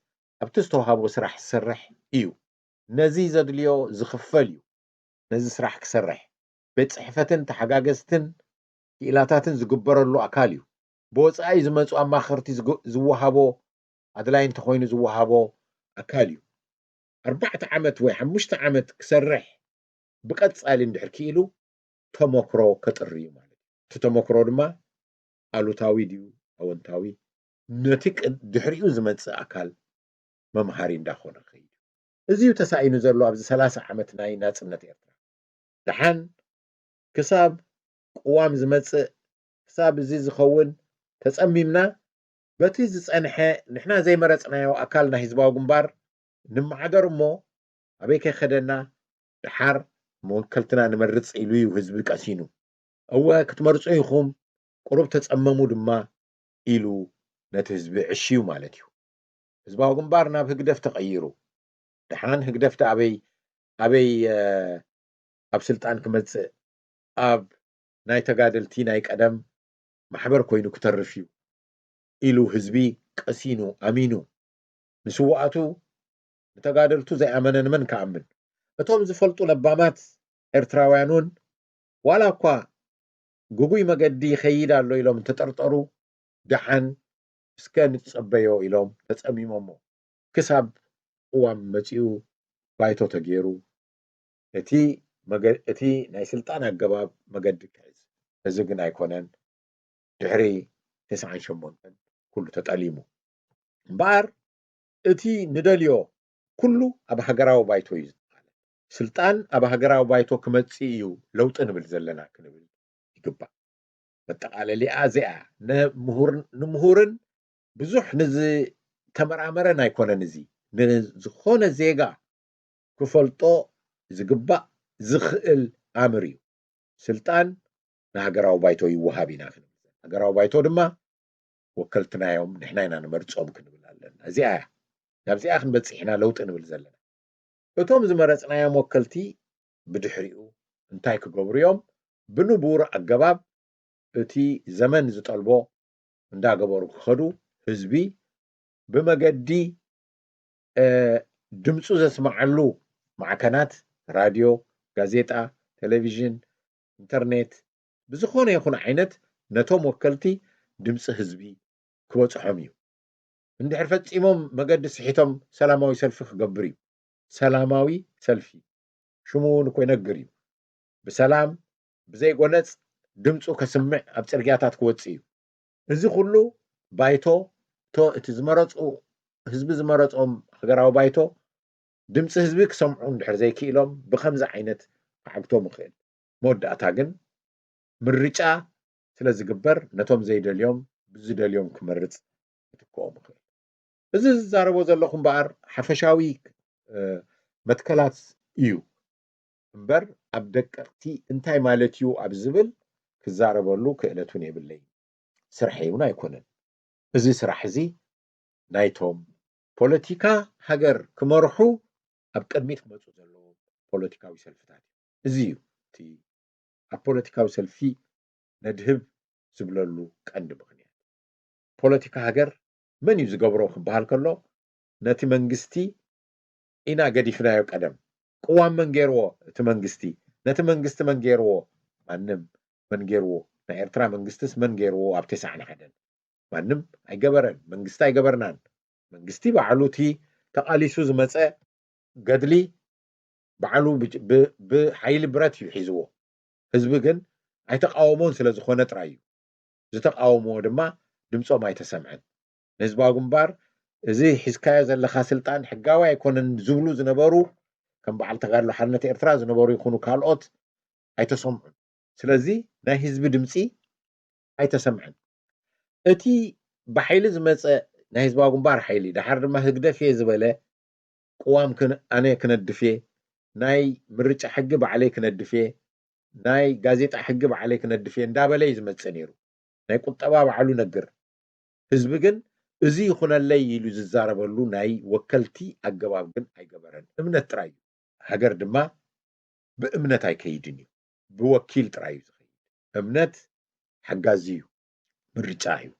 ኣብቲ ዝተዋሃቦ ስራሕ ዝሰርሕ እዩ ነዚ ዘድልዮ ዝኽፈል እዩ ነዚ ስራሕ ክሰርሕ ቤት ፅሕፈትን ተሓጋገዝትን ክኢላታትን ዝግበረሉ ኣካል እዩ ብወፃኢ ዝመፁ ኣማኽርቲ ዝወሃቦ ኣድላይ እንተኮይኑ ዝወሃቦ ኣካል እዩ 4 ዓመት ወይ 5 ዓመት ክሰርሕ ብቐፃሊ እንድሕር ክኢሉ ተመክሮ ከጥሪ እዩ ማለት እቲ ተመክሮ ድማ ኣሉታዊ ድዩ ኣወንታዊ ነቲ ድሕሪኡ ዝመፅእ ኣካል መምሃሪ እንዳኾነ ኸይድ እዚዩ ተሳኢኑ ዘሎ ኣብዚ 30 ዓመት ናይ ናፅነት ኤርትራ ድሓን ክሳብ ቅዋም ዝመፅእ ክሳብ እዚ ዝኸውን ተፀሚምና በቲ ዝፀንሐ ንሕና ዘይመረፅናዮ ኣካል ናይ ህዝባዊ ግንባር ንማሕደር እሞ ኣበይ ከይኸደና ድሓር መወከልትና ንመርፅ ኢሉ እዩ ህዝቢ ቀሲኑ እወ ክትመርፁ ኢኹም ቁሩብ ተፀመሙ ድማ ኢሉ ነቲ ህዝቢ ዕሽዩ ማለት እዩ ህዝባዊ ግንባር ናብ ህግደፍ ተቐይሩ ድሓን ህግደፍቲ ኣበይ ኣብ ስልጣን ክመፅእ ኣብ ናይ ተጋደልቲ ናይ ቀደም ማሕበር ኮይኑ ክተርፍ እዩ ኢሉ ህዝቢ ቀሲኑ ኣሚኑ ንስዋኣቱ ንተጋደልቱ ዘይኣመነ ንመን ከኣምን እቶም ዝፈልጡ ለባማት ኤርትራውያኑን ዋላ እኳ ጉጉይ መገዲ ይኸይድ ኣሎ ኢሎም እንተጠርጠሩ ድሓን እስከ ንፀበዮ ኢሎም ተፀሚሞሞ ክሳብ ቅዋም መፂኡ ባይቶ ተገይሩ እቲ ናይ ስልጣን ኣገባብ መገዲ ክሕዝ እዚ ግን ኣይኮነን ድሕሪ 98 ኩሉ ተጠሊሙ እምበኣር እቲ ንደልዮ ኩሉ ኣብ ሃገራዊ ባይቶ እዩ ዝጠቃለል ስልጣን ኣብ ሃገራዊ ባይቶ ክመጽእ እዩ ለውጢ ንብል ዘለና ክንብል ይግባእ መጠቃለሊኣ እዚኣ ንምሁርን ብዙሕ ተመራመረን ኣይኮነን እዚ ንዝኾነ ዜጋ ክፈልጦ ዝግባእ ዝኽእል ኣምር እዩ ስልጣን ንሃገራዊ ባይቶ ይወሃብ ኢና ክንብል ሃገራዊ ባይቶ ድማ ወከልትናዮም ንሕና ኢና ንመርጾም ክንብል ኣለና እዚኣ እያ ናብዚኣ ክንበጽሕ ኢና ለውጢ ንብል ዘለና እቶም ዝመረጽናዮም ወከልቲ ብድሕሪኡ እንታይ ክገብሩ እዮም ብንቡር ኣገባብ እቲ ዘመን ዝጠልቦ እንዳገበሩ ክኸዱ ህዝቢ ብመገዲ ድምፁ ዘስማዓሉ ማዕከናት ራድዮ ጋዜጣ ቴሌቪዥን ኢንተርኔት ብዝኾነ ይኹን ዓይነት ነቶም ወከልቲ ድምፂ ህዝቢ ክበጽሖም እዩ እንድሕር ፈጺሞም መገዲ ስሒቶም ሰላማዊ ሰልፊ ክገብር እዩ ሰላማዊ ሰልፊ ሽሙ እውን እኮ ይነግር እዩ ብሰላም ብዘይጎነፅ ድምፁ ከስምዕ ኣብ ጽርግያታት ክወጽእ እዩ እዚ ኩሉ ባይቶ እቲ ዝመረጹ ህዝቢ ዝመረጾም ሃገራዊ ባይቶ ድምፂ ህዝቢ ክሰምዑ እንድሕር ዘይክኢሎም ብከምዚ ዓይነት ክዓግቶም ይኽእል መወዳእታ ግን ምርጫ ስለ ዝግበር ነቶም ዘይደልዮም ብዝደልዮም ክመርጽ ይትክኦም ይኽእል እዚ ዝዛረቦ ዘለኹ እምበኣር ሓፈሻዊ መትከላት እዩ እምበር ኣብ ደቀቕቲ እንታይ ማለት እዩ ኣብ ዝብል ክዛረበሉ ክእለቱን የብለይ ስራሕ እውን ኣይኮነን እዚ ስራሕ እዚ ናይቶም ፖለቲካ ሃገር ክመርሑ ኣብ ቅድሚት ክመፁ ዘለዎም ፖለቲካዊ ሰልፍታት እዚ እዩ እቲ ኣብ ፖለቲካዊ ሰልፊ ነድህብ ዝብለሉ ቀንዲ ምክንያት ፖለቲካ ሃገር መን እዩ ዝገብሮ ክበሃል ከሎ ነቲ መንግስቲ ኢና ገዲፍናዮ ቀደም ቅዋም መን ገይርዎ እቲ መንግስቲ ነቲ መንግስቲ መን ገይርዎ ማንም መን ገይርዎ ናይ ኤርትራ መንግስትስ መን ገይርዎ ኣብ 91 ማንም ኣይገበረን መንግስቲ ኣይገበርናን መንግስቲ ባዕሉ እቲ ተቃሊሱ ዝመፀ ገድሊ ባዕሉ ብሓይሊ ብረት እዩ ሒዝዎ ህዝቢ ግን ኣይተቃወሞን ስለ ዝኾነ ጥራይ እዩ ዝተቃወምዎ ድማ ድምፆም ኣይተሰምዐን ንህዝባዊ ግንባር እዚ ሒዝካዮ ዘለካ ስልጣን ሕጋዊ ኣይኮነን ዝብሉ ዝነበሩ ከም በዓል ተጋድሎ ሓርነት ኤርትራ ዝነበሩ ይኹኑ ካልኦት ኣይተሰምዑን ስለዚ ናይ ህዝቢ ድምፂ ኣይተሰምዐን እቲ ብሓይሊ ዝመፀ ናይ ህዝባዊ ግንባር ሓይሊ ድሓር ድማ ህግደፍ ዝበለ ቅዋም ኣነ ክነድፍ ናይ ምርጫ ሕጊ ባዕለይ ክነድፍ ናይ ጋዜጣ ሕጊ ባዕለይ ክነድፍ እንዳበለይ ዝመፅእ ነይሩ ናይ ቁጠባ ባዕሉ ነግር ህዝቢ ግን እዚ ይኹነለይ ኢሉ ዝዛረበሉ ናይ ወከልቲ ኣገባብ ግን ኣይገበረን እምነት ጥራይ እዩ ሃገር ድማ ብእምነት ኣይከይድን እዩ ብወኪል ጥራይ እዩ ዝኸይድ እምነት ሓጋዚ እዩ ምርጫ እዩ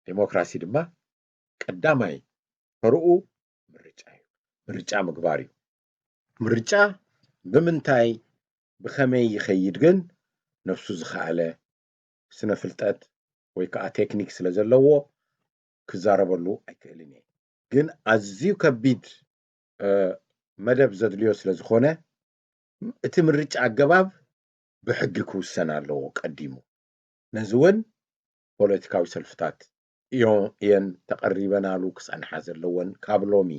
ዲሞክራሲ ድማ ቀዳማይ ፈርኡ ምርጫ እዩ ምርጫ ምግባር እዩ ምርጫ ብምንታይ ብኸመይ ይኸይድ ግን ነፍሱ ዝኸኣለ ስነ ፍልጠት ወይ ከዓ ቴክኒክ ስለ ዘለዎ ክዛረበሉ ኣይክእልን እየ ግን ኣዝዩ ከቢድ መደብ ዘድልዮ ስለ ዝኾነ እቲ ምርጫ ኣገባብ ብሕጊ ክውሰን ኣለዎ ቀዲሙ ነዚ እውን ፖለቲካዊ ሰልፍታት እየን ተቐሪበናሉ ክፀንሓ ዘለወን ካብ ሎሚ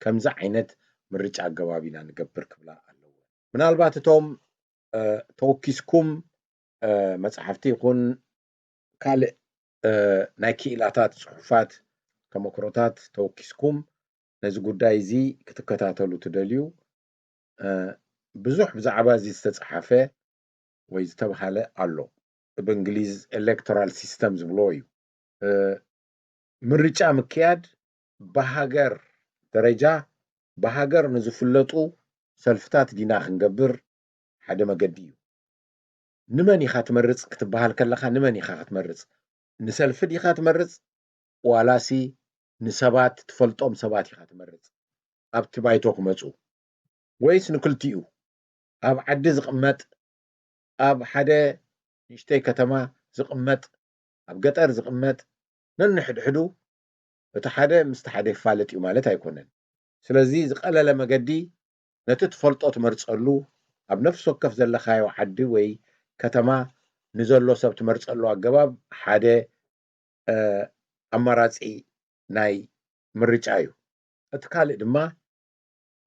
ከምዚ ዓይነት ምርጫ ኣገባብ ኢና ንገብር ክብላ ኣለዎ ምናልባት እቶም ተወኪስኩም መፅሓፍቲ ይኹን ካልእ ናይ ክኢላታት ፅሑፋት ተመክሮታት ተወኪስኩም ነዚ ጉዳይ እዚ ክትከታተሉ ትደልዩ ብዙሕ ብዛዕባ እዚ ዝተፅሓፈ ወይ ዝተባሃለ ኣሎ ብእንግሊዝ ኤሌክቶራል ሲስተም ዝብሎ እዩ ምርጫ ምክያድ በሃገር ደረጃ በሃገር ንዝፍለጡ ሰልፍታት ዲና ክንገብር ሓደ መገዲ እዩ ንመን ኢኻ ትመርፅ ክትበሃል ከለኻ ንመን ኢኻ ክትመርፅ ንሰልፊ ዲኻ ትመርፅ ዋላሲ ንሰባት ትፈልጦም ሰባት ኢኻ ትመርፅ ኣብቲ ባይቶ ክመፁ ወይስ ንክልቲኡ ኣብ ዓዲ ዝቕመጥ ኣብ ሓደ ንእሽተይ ከተማ ዝቕመጥ ኣብ ገጠር ዝቕመጥ ነንሕድሕዱ እቲ ሓደ ምስቲ ሓደ ይፋለጥ እዩ ማለት ኣይኮነን ስለዚ ዝቐለለ መገዲ ነቲ ትፈልጦ ትመርፀሉ ኣብ ነፍሲ ወከፍ ዘለኻዮ ዓዲ ወይ ከተማ ንዘሎ ሰብ ትመርፀሉ ኣገባብ ሓደ ኣማራጺ ናይ ምርጫ እዩ እቲ ካልእ ድማ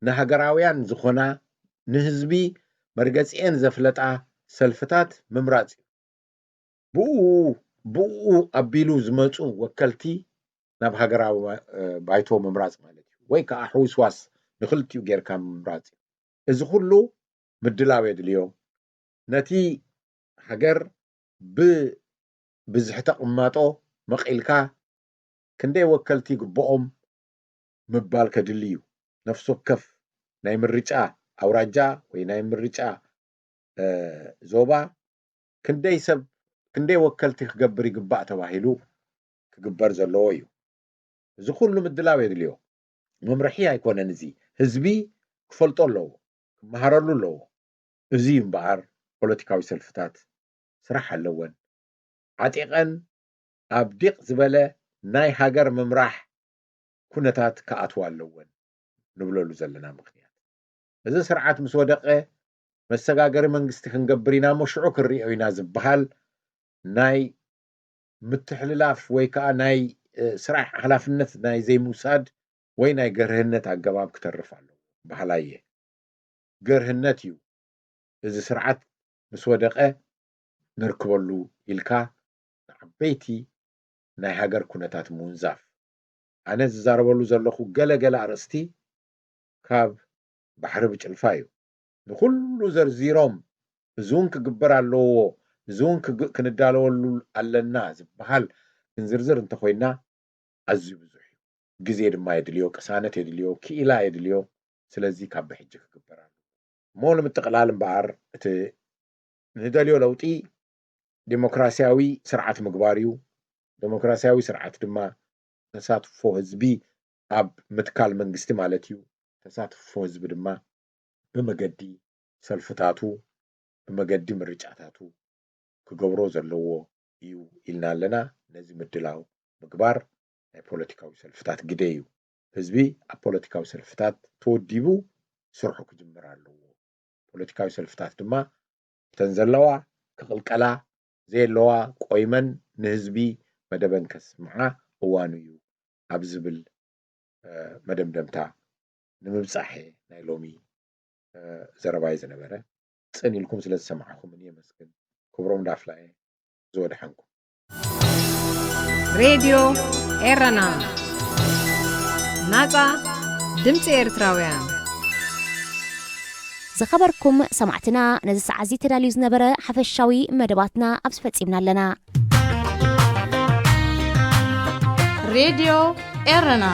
ንሃገራውያን ዝኾና ንህዝቢ መርገጺአን ዘፍለጣ ሰልፍታት ምምራጽ እዩ ብኡ ኣቢሉ ዝመፁ ወከልቲ ናብ ሃገራዊ ባይቶ ምምራጽ ማለት እዩ ወይ ከዓ ሕውስዋስ ንኽልቲኡ ጌርካ ምምራጽ እዩ እዚ ኩሉ ምድላው የድልዮ ነቲ ሃገር ብዝሕተ ቅማጦ መቒልካ ክንደይ ወከልቲ ግብኦም ምባል ከድሊ እዩ ነፍሲ ወከፍ ናይ ምርጫ ኣውራጃ ወይ ናይ ምርጫ ዞባ ክንደይ ወከልቲ ክገብር ይግባእ ተባሂሉ ክግበር ዘለዎ እዩ እዚ ኩሉ ምድላው የድልዮ መምርሒ ኣይኮነን እዚ ህዝቢ ክፈልጦ ኣለዎ ክመሃረሉ ኣለዎ እዚ እምበኣር ፖለቲካዊ ሰልፍታት ስራሕ ኣለወን ዓጢቐን ኣብ ዲቕ ዝበለ ናይ ሃገር ምምራሕ ኩነታት ከኣትዋ ኣለወን ንብለሉ ዘለና ምክንያት እዚ ስርዓት ምስ ወደቐ መሰጋገሪ መንግስቲ ክንገብር ኢና መሽዑ ክሪኦ ኢና ዝበሃል ናይ ምትሕልላፍ ወይ ከዓ ናይ ስራሕ ሓላፍነት ናይ ዘይምውሳድ ወይ ናይ ገርህነት ኣገባብ ክተርፍ ኣለዎ ባህላየ ገርህነት እዩ እዚ ስርዓት ምስ ወደቐ ንርክበሉ ኢልካ ዓበይቲ ናይ ሃገር ኩነታት ምውንዛፍ ኣነ ዝዛረበሉ ዘለኹ ገለገለ ኣርእስቲ ካብ ባሕሪ ብጭልፋ እዩ ንኩሉ ዘርዚሮም እዚ እውን ክግበር ኣለዎ እዚ እውን ክንዳለወሉ ኣለና ዝበሃል ክንዝርዝር እንተኮይና ኣዝዩ ብዙሕ እዩ ግዜ ድማ የድልዮ ቅሳነት የድልዮ ክኢላ የድልዮ ስለዚ ካብ ብሕጂ ክግበር ኣለዎ እሞ ንምጥቕላል እምበኣር እቲ ንደልዮ ለውጢ ዲሞክራሲያዊ ስርዓት ምግባር እዩ ዲሞክራሲያዊ ስርዓት ድማ ተሳትፎ ህዝቢ ኣብ ምትካል መንግስቲ ማለት እዩ ተሳትፎ ህዝቢ ድማ ብመገዲ ሰልፍታቱ ብመገዲ ምርጫታቱ ክገብሮ ዘለዎ እዩ ኢልና ኣለና ነዚ ምድላው ምግባር ናይ ፖለቲካዊ ሰልፍታት ግደ እዩ ህዝቢ ኣብ ፖለቲካዊ ሰልፍታት ተወዲቡ ስርሑ ክጅምር ኣለዎ ፖለቲካዊ ሰልፍታት ድማ ተን ዘለዋ ክቕልቀላ ዘየለዋ ቆይመን ንህዝቢ መደበን ከስምዓ እዋኑ እዩ ኣብ ዝብል መደምደምታ ንምብጻሕ ናይ ሎሚ ዘረባይ ዝነበረ ፅን ኢልኩም ስለ ዝሰማዕኹም እየ መስግን ክብሮም ዳፍላየ ዝወድሐንኩም ሬድዮ ኤረና ናፃ ድምፂ ኤርትራውያን ዝኸበርኩም ሰማዕትና ነዚ ሰዓት እዚ ተዳልዩ ዝነበረ ሓፈሻዊ መደባትና ኣብ ዝፈፂምና ኣለና ሬድዮ ኤረና